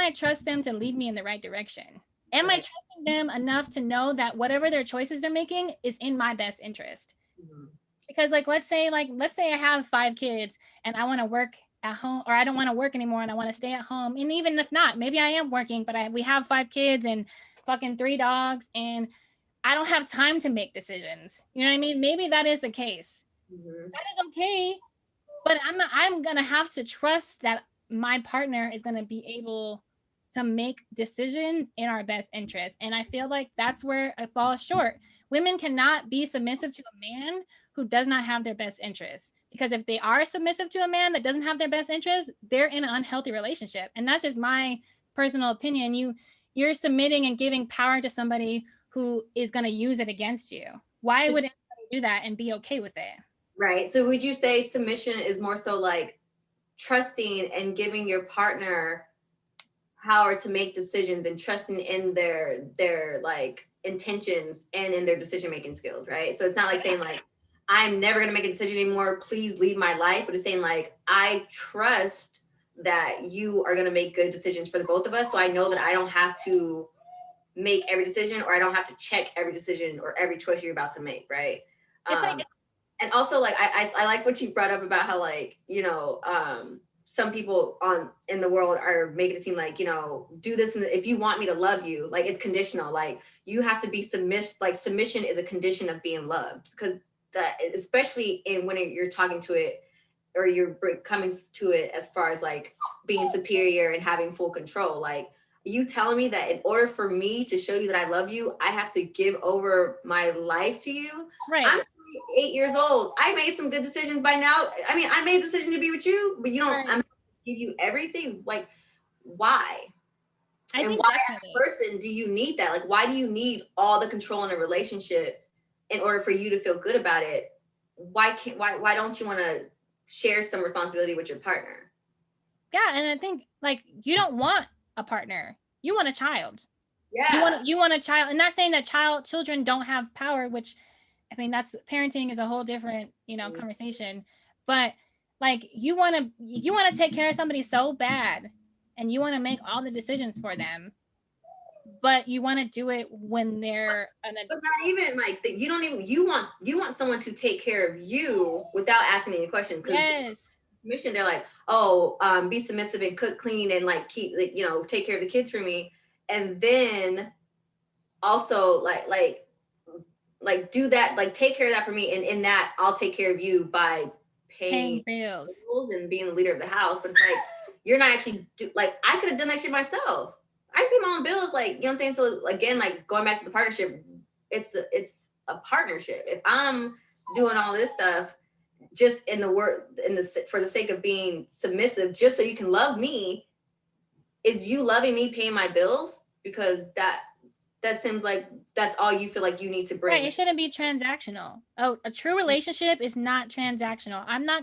I trust them to lead me in the right direction? Am I trusting them enough to know that whatever their choices they're making is in my best interest? Mm-hmm. Because let's say I have 5 kids and I want to work at home, or I don't want to work anymore and I want to stay at home. And even if not, maybe I am working, but we have 5 kids and fucking 3 dogs, and I don't have time to make decisions. You know what I mean? Maybe that is the case. Mm-hmm. That is okay. But I'm gonna have to trust that my partner is gonna be able to make decisions in our best interest. And I feel like that's where I fall short. Women cannot be submissive to a man who does not have their best interest. Because if they are submissive to a man that doesn't have their best interest, they're in an unhealthy relationship. And that's just my personal opinion. You're submitting and giving power to somebody who is going to use it against you. Why would anybody do that and be okay with it? Right. So would you say submission is more so like trusting and giving your partner power to make decisions and trusting in their like intentions and in their decision making skills, right? So it's not like saying like, I'm never gonna make a decision anymore, please lead my life, but it's saying like, I trust that you are gonna make good decisions for the both of us, so I know that I don't have to make every decision, or I don't have to check every decision or every choice you're about to make, right? It's like And also like I like what you brought up about how like, some people in the world are making it seem like, do this, and if you want me to love you, like it's conditional, like you have to be like submission is a condition of being loved, because that, especially when you're talking to it, or you're coming to it as far as like being superior and having full control. Like, you telling me that in order for me to show you that I love you, I have to give over my life to you? Right. I'm 8 years old. I made some good decisions by now. I mean, I made a decision to be with you, but you don't, Right. I'm give you everything. Like, why? I And think why definitely. as a person do you need that? Like, why do you need all the control in a relationship in order for you to feel good about it? Why don't you want to share some responsibility with your partner? Yeah, and I think like you don't want a partner. You want a child. Yeah. You want a child. And not saying that children don't have power, which I mean that's parenting is a whole different, conversation. But like you want to take care of somebody so bad, and you want to make all the decisions for them, but you want to do it when they're But not even like that. You don't even, you want someone to take care of you without asking any questions. Because yes. mission, they're like, oh, be submissive and cook clean and like keep, like, take care of the kids for me, and then also like do that, like take care of that for me, and in that I'll take care of you by Paying paying bills. bills and being the leader of the house. But it's like, you're not actually like, I could have done that shit myself. I pay my own bills, like, you know what I'm saying? So again, like going back to the partnership, it's a partnership. If I'm doing all this stuff just for the sake of being submissive, just so you can love me, is you loving me paying my bills? Because that seems like that's all you feel like you need to bring. Right, it shouldn't be transactional. Oh, a true relationship is not transactional. I'm not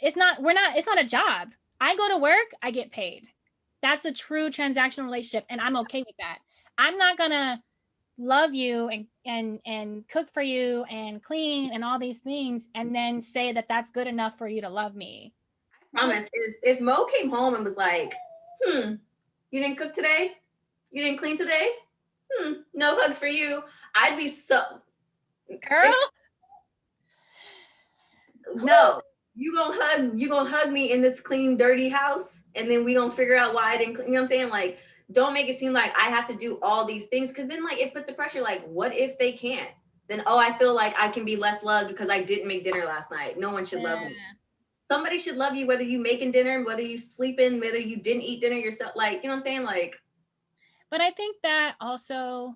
it's not a job. I go to work, I get paid. That's a true transactional relationship, and I'm okay with that. I'm not gonna love you and cook for you and clean and all these things and then say that that's good enough for you to love me. Promise, if Mo came home and was like, you didn't cook today? You didn't clean today? No hugs for you. I'd be so, Girl, no. You gonna hug me in this clean, dirty house, and then we gonna figure out why I didn't clean. You know what I'm saying? Like, don't make it seem like I have to do all these things, because then like it puts the pressure. Like, what if they can't? Then, oh, I feel like I can be less loved because I didn't make dinner last night. No one should love me. Somebody should love you, whether you making dinner, whether you sleeping, whether you didn't eat dinner yourself. Like, you know what I'm saying? Like, but I think that also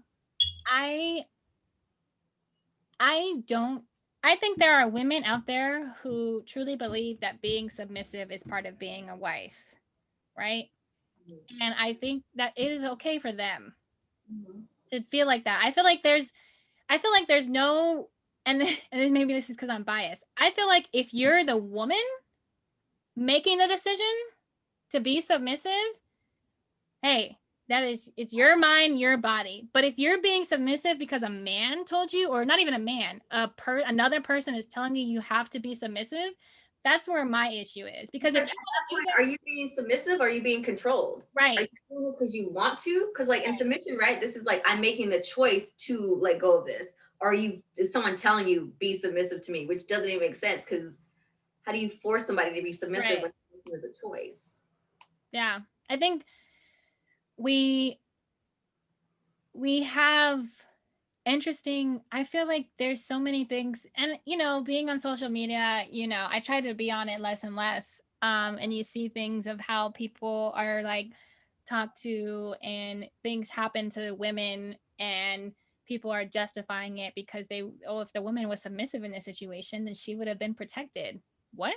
I don't I think there are women out there who truly believe that being submissive is part of being a wife, right? And I think that it is okay for them to feel like that. I feel like there's no and maybe this is because I'm biased. I feel like if you're the woman making the decision to be submissive, hey, it's your mind, your body. But if you're being submissive because a man told you, or not even a man, another person is telling you you have to be submissive, that's where my issue is. Because if you want to do that, are you being submissive or are you being controlled? right? Are you doing this because you want to? Because like in submission, right? This is like, I'm making the choice to let go of this. Or is someone telling you be submissive to me, which doesn't even make sense, because how do you force somebody to be submissive when submission is a choice? Yeah, I think we have interesting, I feel like there's so many things, and being on social media, I try to be on it less and less, and you see things of how people are like talked to and things happen to women, and people are justifying it because if the woman was submissive in this situation, then she would have been protected. What?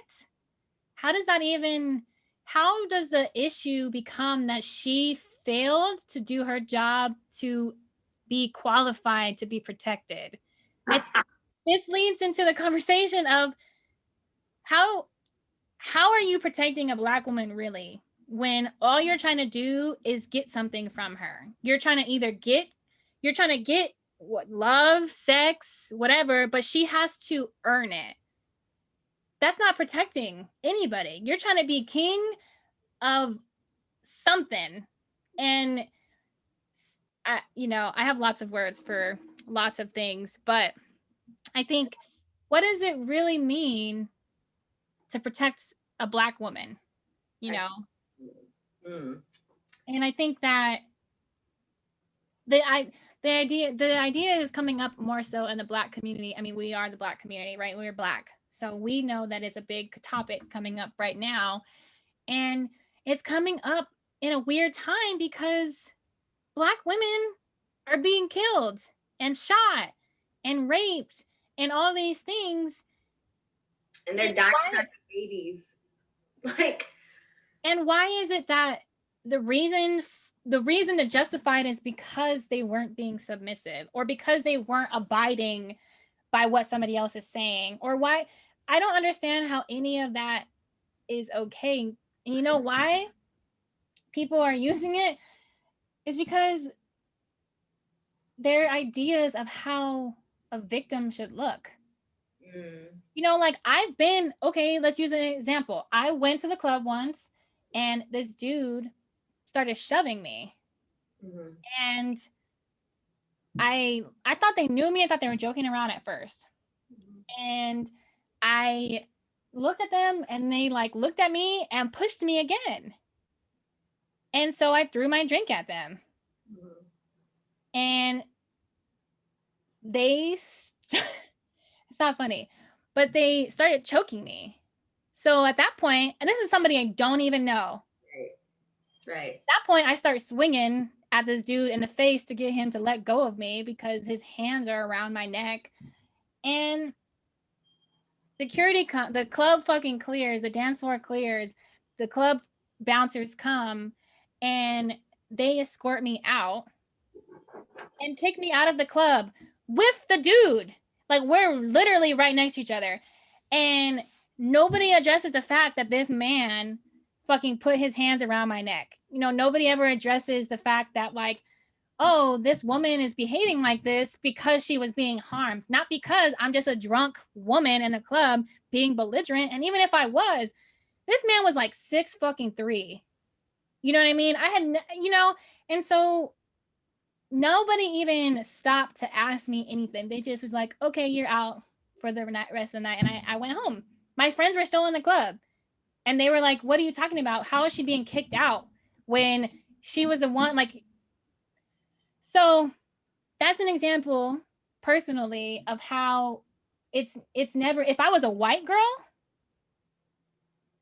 How does that even, how does the issue become that she failed to do her job to be qualified to be protected? This leads into the conversation of how are you protecting a Black woman really, when all you're trying to do is get something from her? You're trying to get what, love, sex, whatever, but she has to earn it. That's not protecting anybody. You're trying to be king of something. And I have lots of words for lots of things, but I think what does it really mean to protect a Black woman, you know? Mm. And I think that the I the idea is coming up more so in the Black community. I mean, we are the Black community, right? We're Black. So we know that it's a big topic coming up right now. And it's coming up in a weird time because Black women are being killed and shot and raped and all these things. And they're dying trying to have babies. Like, and why is it that the reason to justify it is because they weren't being submissive or because they weren't abiding by what somebody else is saying, or why? I don't understand how any of that is okay. And you know why people are using it is because their ideas of how a victim should look. You know, like I've been, okay, let's use an example. I went to the club once and this dude started shoving me. And I thought they knew me. I thought they were joking around at first. And I looked at them and they like looked at me and pushed me again. And so I threw my drink at them. And they it's not funny, but they started choking me. So at that point, and this is somebody I don't even know. Right. At that point, I start swinging at this dude in the face to get him to let go of me because his hands are around my neck. And the club fucking clears, the dance floor clears, the club bouncers come and they escort me out and kick me out of the club with the dude. Like we're literally right next to each other. And nobody addresses the fact that this man fucking put his hands around my neck. You know, nobody ever addresses the fact that like, oh, this woman is behaving like this because she was being harmed, not because I'm just a drunk woman in a club being belligerent. And even if I was, this man was like 6'3". You know what I mean? I had, you know, and so nobody even stopped to ask me anything. They just was like, okay, you're out for the rest of the night. And I went home. My friends were still in the club. And they were like, what are you talking about? How is she being kicked out when she was the one? Like, so that's an example personally of how it's never, if I was a white girl,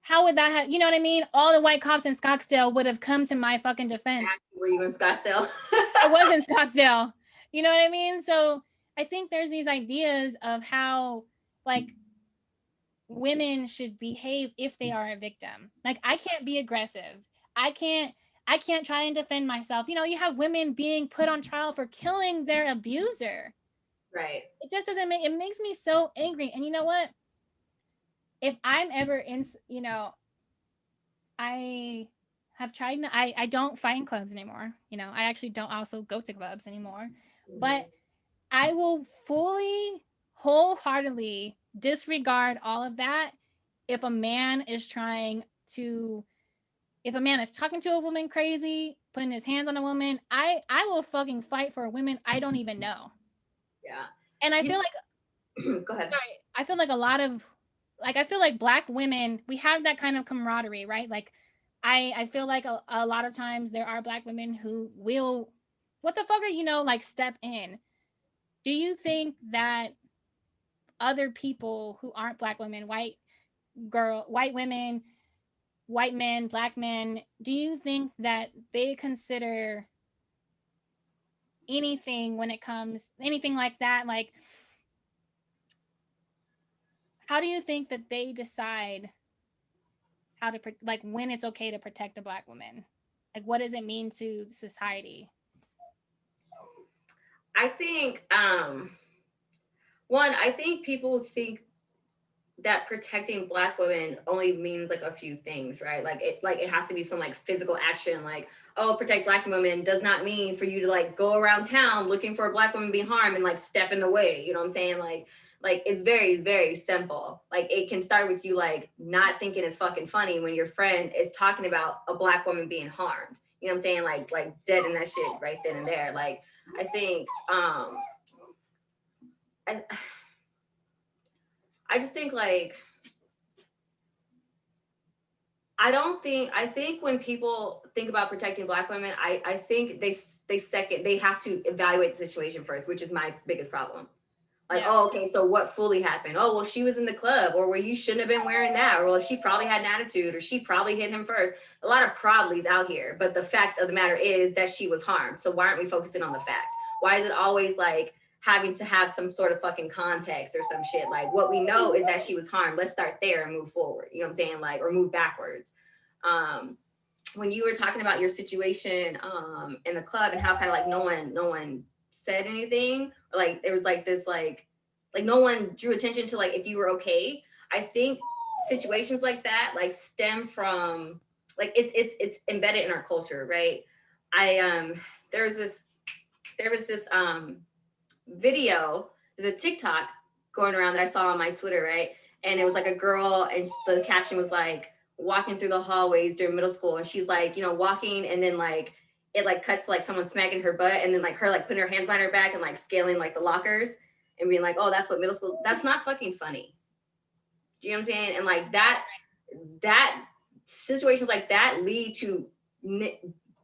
how would that have, you know what I mean? All the white cops in Scottsdale would have come to my fucking defense. Were you in Scottsdale? I was in Scottsdale. You know what I mean? So I think there's these ideas of how like women should behave if they are a victim. Like I can't be aggressive. I can't try and defend myself. You know, you have women being put on trial for killing their abuser. Right. It just doesn't make, it makes me so angry. And you know what? If I'm ever in, you know, I have tried, I don't fight in clubs anymore. You know, I actually don't also go to clubs anymore. But I will fully, wholeheartedly disregard all of that if a man is trying to, if a man is talking to a woman crazy, putting his hands on a woman, I will fucking fight for women I don't even know. Yeah. And I feel like go ahead. Sorry, I feel like a lot of I feel like Black women, we have that kind of camaraderie, right? Like I feel like a lot of times there are Black women who will, what the fuck are, you know, like step in. Do you think that other people who aren't Black women, white women, white men, Black men, do you think that they consider anything when it comes, anything like that? Like, how do you think that they decide how to, like, when it's okay to protect a Black woman? Like, what does it mean to society? I think, one, I think people think that protecting Black women only means like a few things, right? Like it has to be some like physical action, like, oh, protect Black women does not mean for you to like go around town looking for a Black woman being harmed and like step in the way. You know what I'm saying? Like it's very, very simple. Like it can start with you like not thinking it's fucking funny when your friend is talking about a Black woman being harmed. You know what I'm saying? Like dead in that shit right then and there. Like I think I just think like I think when people think about protecting Black women, I think they have to evaluate the situation first, which is my biggest problem. Like, Yeah. oh, okay, so what fully happened? Oh, well, she was in the club, or well, you shouldn't have been wearing that, or well, she probably had an attitude, or she probably hit him first. A lot of probablys out here, but the fact of the matter is that she was harmed. So why aren't we focusing on the fact? Why is it always like having to have some sort of fucking context or some shit? Like, what we know is that she was harmed. Let's start there and move forward. You know what I'm saying? Like, or move backwards. Um, when you were talking about your situation in the club and how kind of like no one said anything, or like there was like this like no one drew attention to like if you were okay. I think situations like that like stem from like it's embedded in our culture, right? I there was this there was this video, there's a TikTok going around that I saw on my Twitter, right? And it was like a girl, and the caption was like walking through the hallways during middle school, and she's like, you know, walking, and then like it like cuts to like someone smacking her butt, and then like her like putting her hands behind her back and like scaling like the lockers and being like, oh, that's what middle school. That's not fucking funny. Do you know what I'm saying? And like that situations like that lead to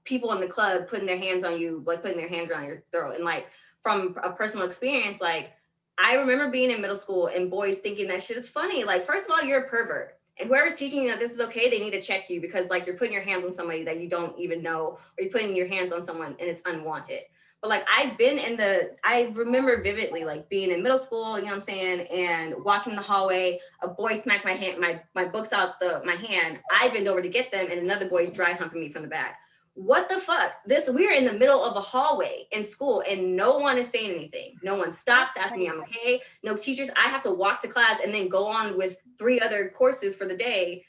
people in the club putting their hands on you, like putting their hands around your throat. And like from a personal experience, like I remember being in middle school and boys thinking that shit is funny. Like, first of all, you're a pervert. And whoever's teaching you that this is okay, they need to check you, because like you're putting your hands on somebody that you don't even know, or you're putting your hands on someone and it's unwanted. But like I remember vividly like being in middle school, you know what I'm saying, and walking the hallway, a boy smacked my hand, my books out my hand. I bend over to get them, and another boy's dry humping me from the back. What the fuck? We're in the middle of a hallway in school and no one is saying anything. No one stops asking me I'm okay. No teachers. I have to walk to class and then go on with 3 other courses for the day,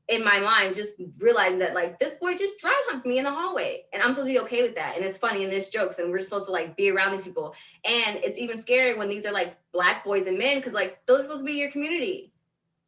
in my mind, just realizing that like this boy just dry humped me in the hallway and I'm supposed to be okay with that. And it's funny and it's jokes and we're supposed to like be around these people. And it's even scary when these are like Black boys and men, because like those are supposed to be your community.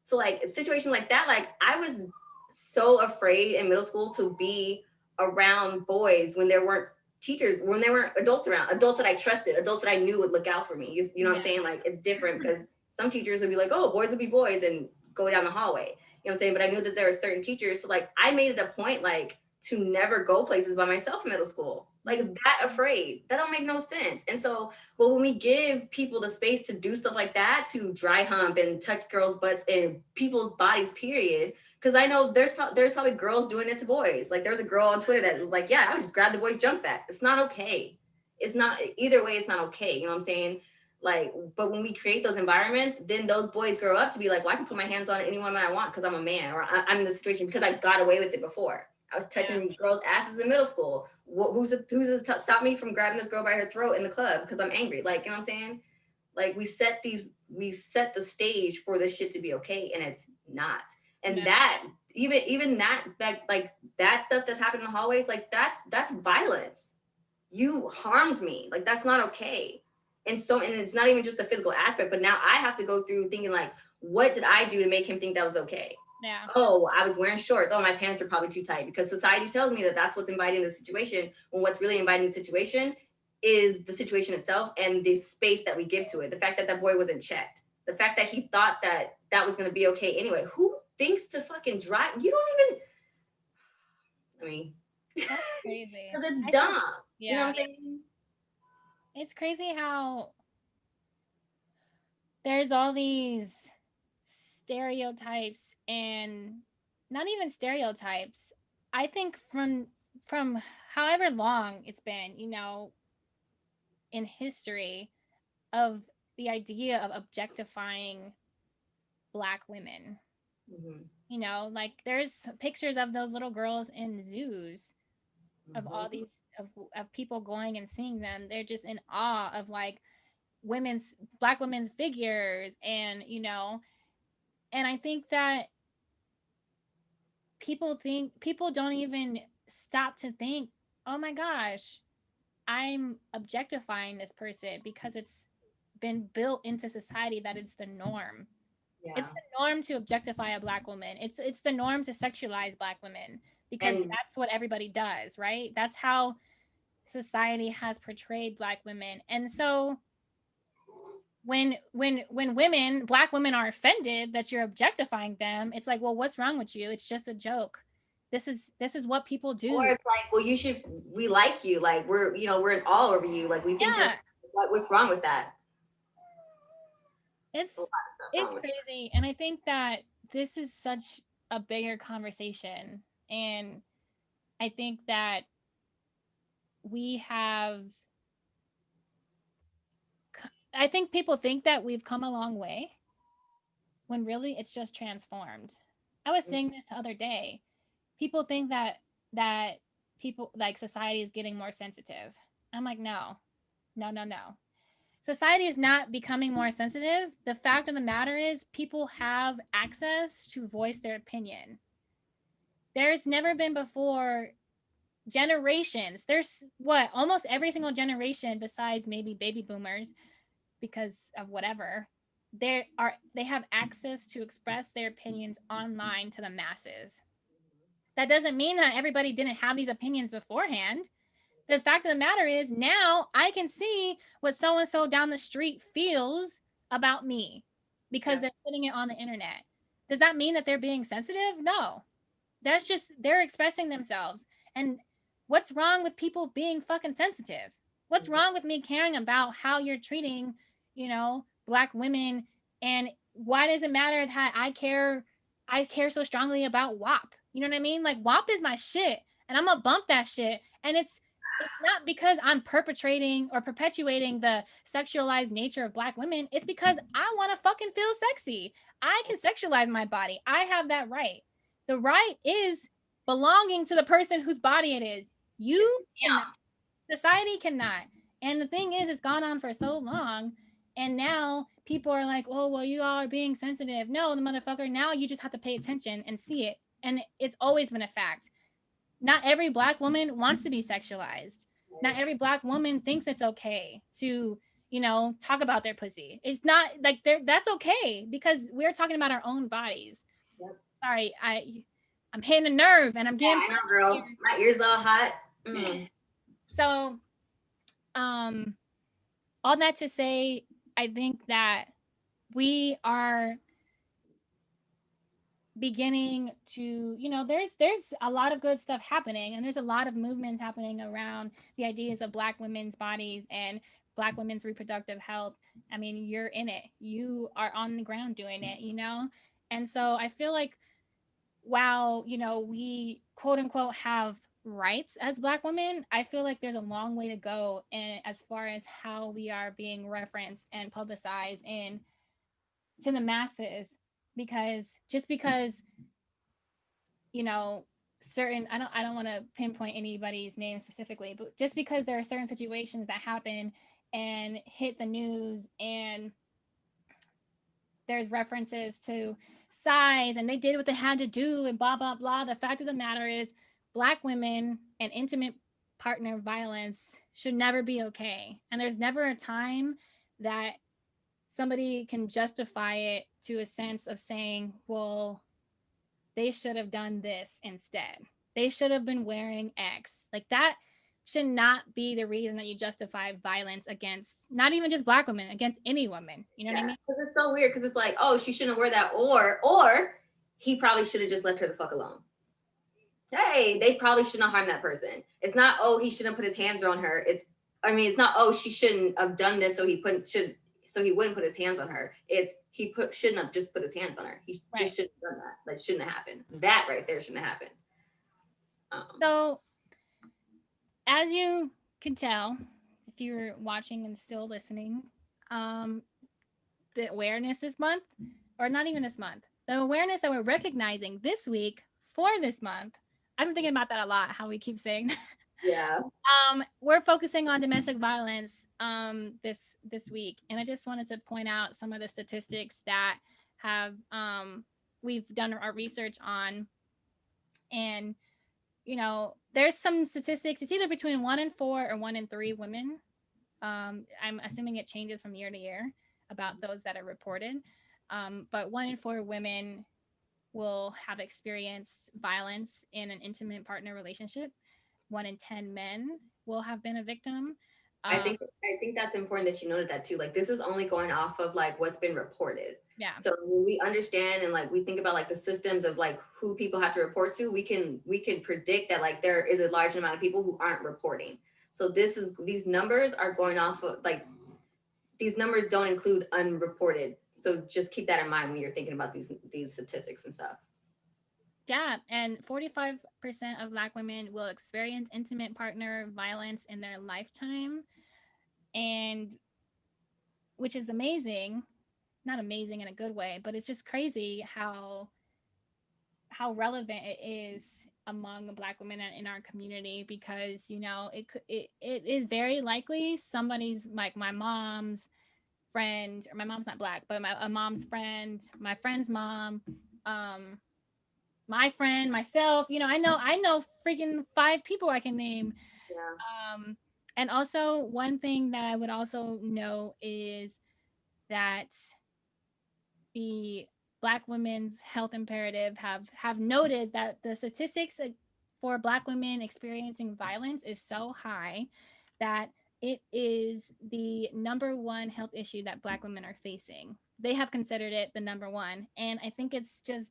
So like a situation like that, like I was so afraid in middle school to be around boys when there weren't teachers, when there weren't adults around, adults that I trusted, adults that I knew would look out for me. You know what I'm saying? Like it's different because some teachers would be like, oh, boys would be boys and go down the hallway. You know what I'm saying? But I knew that there were certain teachers. So like I made it a point like to never go places by myself in middle school. Like that afraid. That don't make no sense. And so, but when we give people the space to do stuff like that, to dry hump and touch girls' butts and people's bodies, period, because I know there's probably girls doing it to boys. Like there's a girl on Twitter that was like, yeah, I would just grab the boy's junk back. It's not okay. It's not, either way, it's not okay. You know what I'm saying? Like, but when we create those environments, then those boys grow up to be like, well, I can put my hands on anyone I want because I'm a man, or I'm in this situation because I got away with it before. I was touching girls' asses in middle school. Who's to stop me from grabbing this girl by her throat in the club because I'm angry? Like, you know what I'm saying? Like we set the stage for this shit to be okay, and it's not. And that even that like that stuff that's happening in the hallways, like that's violence. You harmed me. Like that's not okay. And so, and it's not even just the physical aspect, but now I have to go through thinking like, what did I do to make him think that was okay? Yeah. Oh, I was wearing shorts. Oh, my pants are probably too tight, because society tells me that that's what's inviting the situation, when what's really inviting the situation is the situation itself and the space that we give to it. The fact that that boy wasn't checked, the fact that he thought that that was going to be okay anyway. Who thinks to fucking drive? You don't even, I mean, That's crazy. because it's dumb. Yeah. You know what I'm saying? It's crazy how there's all these stereotypes, and not even stereotypes. I think from however long it's been, in history, of the idea of objectifying Black women. Mm-hmm. Like there's pictures of those little girls in zoos, of all these of people going and seeing them. They're just in awe of like Black women's figures, and and I think that people don't even stop to think, oh my gosh, I'm objectifying this person, because it's been built into society that it's the norm. Yeah. It's the norm to objectify a Black woman. It's the norm to sexualize Black women, because And that's what everybody does, right? That's how society has portrayed Black women. And so when women, black women, are offended that you're objectifying them, it's like, well, what's wrong with you? It's just a joke. This is what people Or do. it's like, well, we like you, like we're in awe over you, like we think you're Yeah, what's wrong with that? A lot it's of stuff it's wrong with crazy, and I think that this is such a bigger conversation, and I think that we have I think people think that we've come a long way when really it's just transformed. I was it. saying this the other day. People think that people, like, society is getting more sensitive. I'm like, no. No, no, no. Society is not becoming more sensitive. The fact of the matter is people have access to voice their opinion. There's never been before generations. There's what, almost every single generation besides maybe baby boomers, because of whatever, they have access to express their opinions online to the masses. That doesn't mean that everybody didn't have these opinions beforehand. The fact of the matter is now I can see what so and so down the street feels about me because Yeah. they're putting it on the internet. Does that mean that they're being sensitive? No. That's just they're expressing themselves. And what's wrong with people being fucking sensitive? What's Mhm. wrong with me caring about how you're treating, black women? And why does it matter that I care so strongly about WAP? You know what I mean? Like, WAP is my shit, and I'm gonna bump that shit. And it's not because I'm perpetrating or perpetuating the sexualized nature of black women. It's because I want to fucking feel sexy. I can sexualize my body. I have that right. The right is belonging to the person whose body it is. It's You cannot. Society cannot. And the thing is, it's gone on for so long. And now people are like, oh, well, you all are being sensitive. No, the motherfucker, now you just have to pay attention and see it. And it's always been a fact. Not every black woman wants to be sexualized. Not every black woman thinks it's okay to, talk about their pussy. It's not like that's okay because we're talking about our own bodies. Yep. Sorry, I'm hitting a nerve and I'm Yeah, getting I know, girl. My ears all hot. Mm. so um all that to say, I think that we are beginning to, there's a lot of good stuff happening, and there's a lot of movements happening around the ideas of black women's bodies and black women's reproductive health. I mean, you're in it, you are on the ground doing it. And so I feel like, while we quote unquote have rights as black women, I feel like there's a long way to go in as far as how we are being referenced and publicized in to the masses. Because just because, you know certain, I don't want to pinpoint anybody's name specifically, but just because there are certain situations that happen and hit the news, and there's references to size, and they did what they had to do, and blah blah blah, the fact of the matter is black women and intimate partner violence should never be okay, and there's never a time that somebody can justify it to a sense of saying, well, they should have done this instead. They should have been wearing X. Like, that should not be the reason that you justify violence against not even just black women, against any woman. You know what I Yeah, mean? because it's so weird. Because it's like, oh, she shouldn't wear that, or he probably should have just left her the fuck alone. Hey, they probably shouldn't have harmed that person. It's not, oh, he shouldn't put his hands on her. It's not, oh, she shouldn't have done this, so he wouldn't put his hands on her. It's shouldn't have just put his hands on her. He Right. just shouldn't have done that. That shouldn't have happened. That right there shouldn't have happened. So, as you can tell, if you're watching and still listening, um, the awareness this month, or not even this month, the awareness that we're recognizing this week for this month, I've been thinking about that a lot, how we keep saying Yeah. we're focusing on domestic violence this week, and I just wanted to point out some of the statistics that have we've done our research on. And there's some statistics. It's either between 1 in 4 or 1 in 3 women. I'm assuming it changes from year to year about those that are reported. But 1 in 4 women will have experienced violence in an intimate partner relationship. 1 in 10 men will have been a victim. Um, I think that's important that you noted that too. Like this is only going off of like what's been reported. yeah. So when we understand and like we think about like the systems of like who people have to report to, we can predict that like there is a large amount of people who aren't reporting. So these numbers are going off of like these numbers don't include unreported. So just keep that in mind when you're thinking about these statistics and stuff. Yeah, and 45% of Black women will experience intimate partner violence in their lifetime, and which is amazing. Not amazing in a good way, but it's just crazy how relevant it is among Black women in our community, because it is very likely somebody's, like my mom's friend, or my mom's not Black, but a mom's friend, my friend's mom, um my friend, myself, I know freaking 5 people I can name. Yeah. um and also, one thing that I would also know is that the Black Women's Health Imperative have noted that the statistics for Black women experiencing violence is so high that it is the number one health issue that Black women are facing. They have considered it the number one, and I think it's just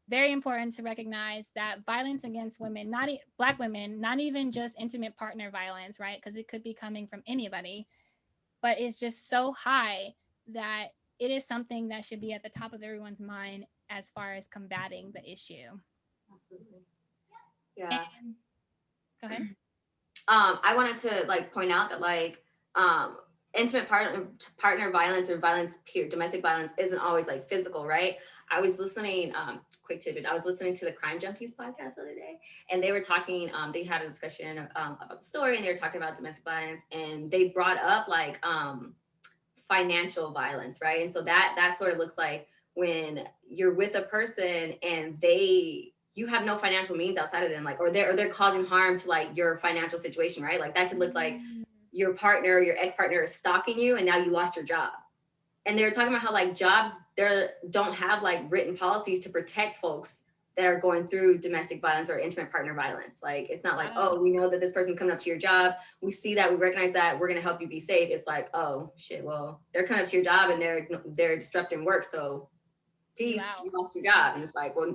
very important to recognize that violence against women, Black women, not even just intimate partner violence, right? Because it could be coming from anybody, but it's just so high that it is something that should be at the top of everyone's mind as far as combating the issue. Absolutely. Yeah. And go ahead. I wanted to like point out that like intimate partner violence or domestic violence isn't always like physical, right? I was listening, quick tidbit, I was listening to the Crime Junkies podcast the other day, and they were talking, they had a discussion about the story, and they were talking about domestic violence, and they brought up like financial violence, right? And so that sort of looks like when you're with a person and you have no financial means outside of them, like or they're causing harm to like your financial situation, right? Like that could look like your partner, your ex-partner is stalking you and now you lost your job. And they were talking about how like jobs there don't have like written policies to protect folks that are going through domestic violence or intimate partner violence. Like it's not like, Wow. oh, we know that this person's coming up to your job, we see that, we recognize that, we're going to help you be safe. It's like, oh shit, well, they're coming up to your job and they're disrupting work, so You peace, out. you lost your job. And it's like, well,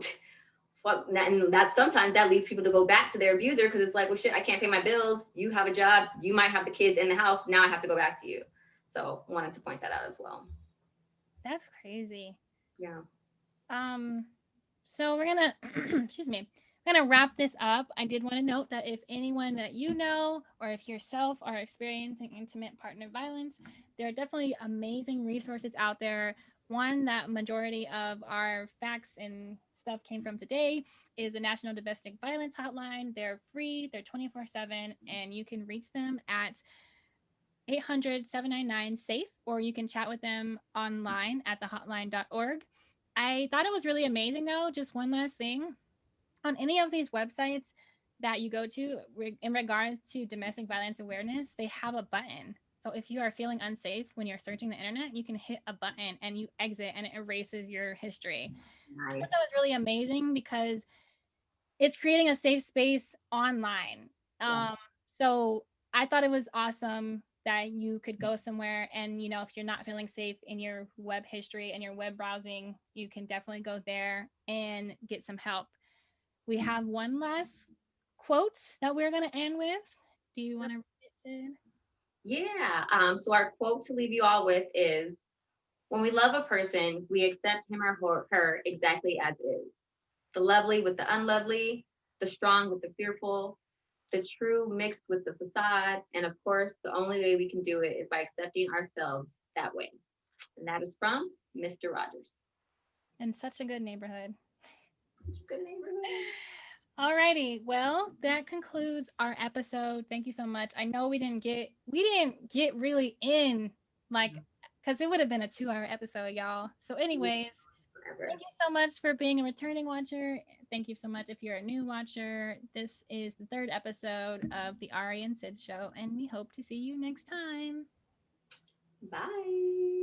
what? And that sometimes that leads people to go back to their abuser because it's like, well shit, I can't pay my bills, you have a job, you might have the kids in the house, now I have to go back to you. So wanted to point that out as well. That's crazy. Yeah. Um, so we're gonna, excuse me, we're gonna wrap this up. I did want to note that if anyone that you know, or if yourself are experiencing intimate partner violence, there are definitely amazing resources out there. One that majority of our facts and stuff came from today is the National Domestic Violence Hotline. They're free, they're 24/7, and you can reach them at 800-799-SAFE, or you can chat with them online at thehotline.org. I thought it was really amazing, though. Just one last thing, on any of these websites that you go to in regards to domestic violence awareness, they have a button. So if you are feeling unsafe when you're searching the internet, you can hit a button and you exit, and it erases your history. I thought that Nice. was really amazing because it's creating a safe space online. Yeah. So I thought it was awesome that you could go somewhere, and if you're not feeling safe in your web history and your web browsing, you can definitely go there and get some help. We have one last quote that we're going to end with. Do you want to read it, Sid? Yeah. So our quote to leave you all with is, when we love a person, we accept him or her exactly as is. The lovely with the unlovely, the strong with the fearful, the true mixed with the facade. And of course, the only way we can do it is by accepting ourselves that way. And that is from Mr. Rogers. In such a good neighborhood. Such a good neighborhood. Alrighty, well, that concludes our episode. Thank you so much. I know we didn't get really in, like, because it would have been a 2-hour episode, y'all. So, anyways, Forever. thank you so much for being a returning watcher. Thank you so much if you're a new watcher. This is the third episode of the Ari and Syd Show, and we hope to see you next time. Bye.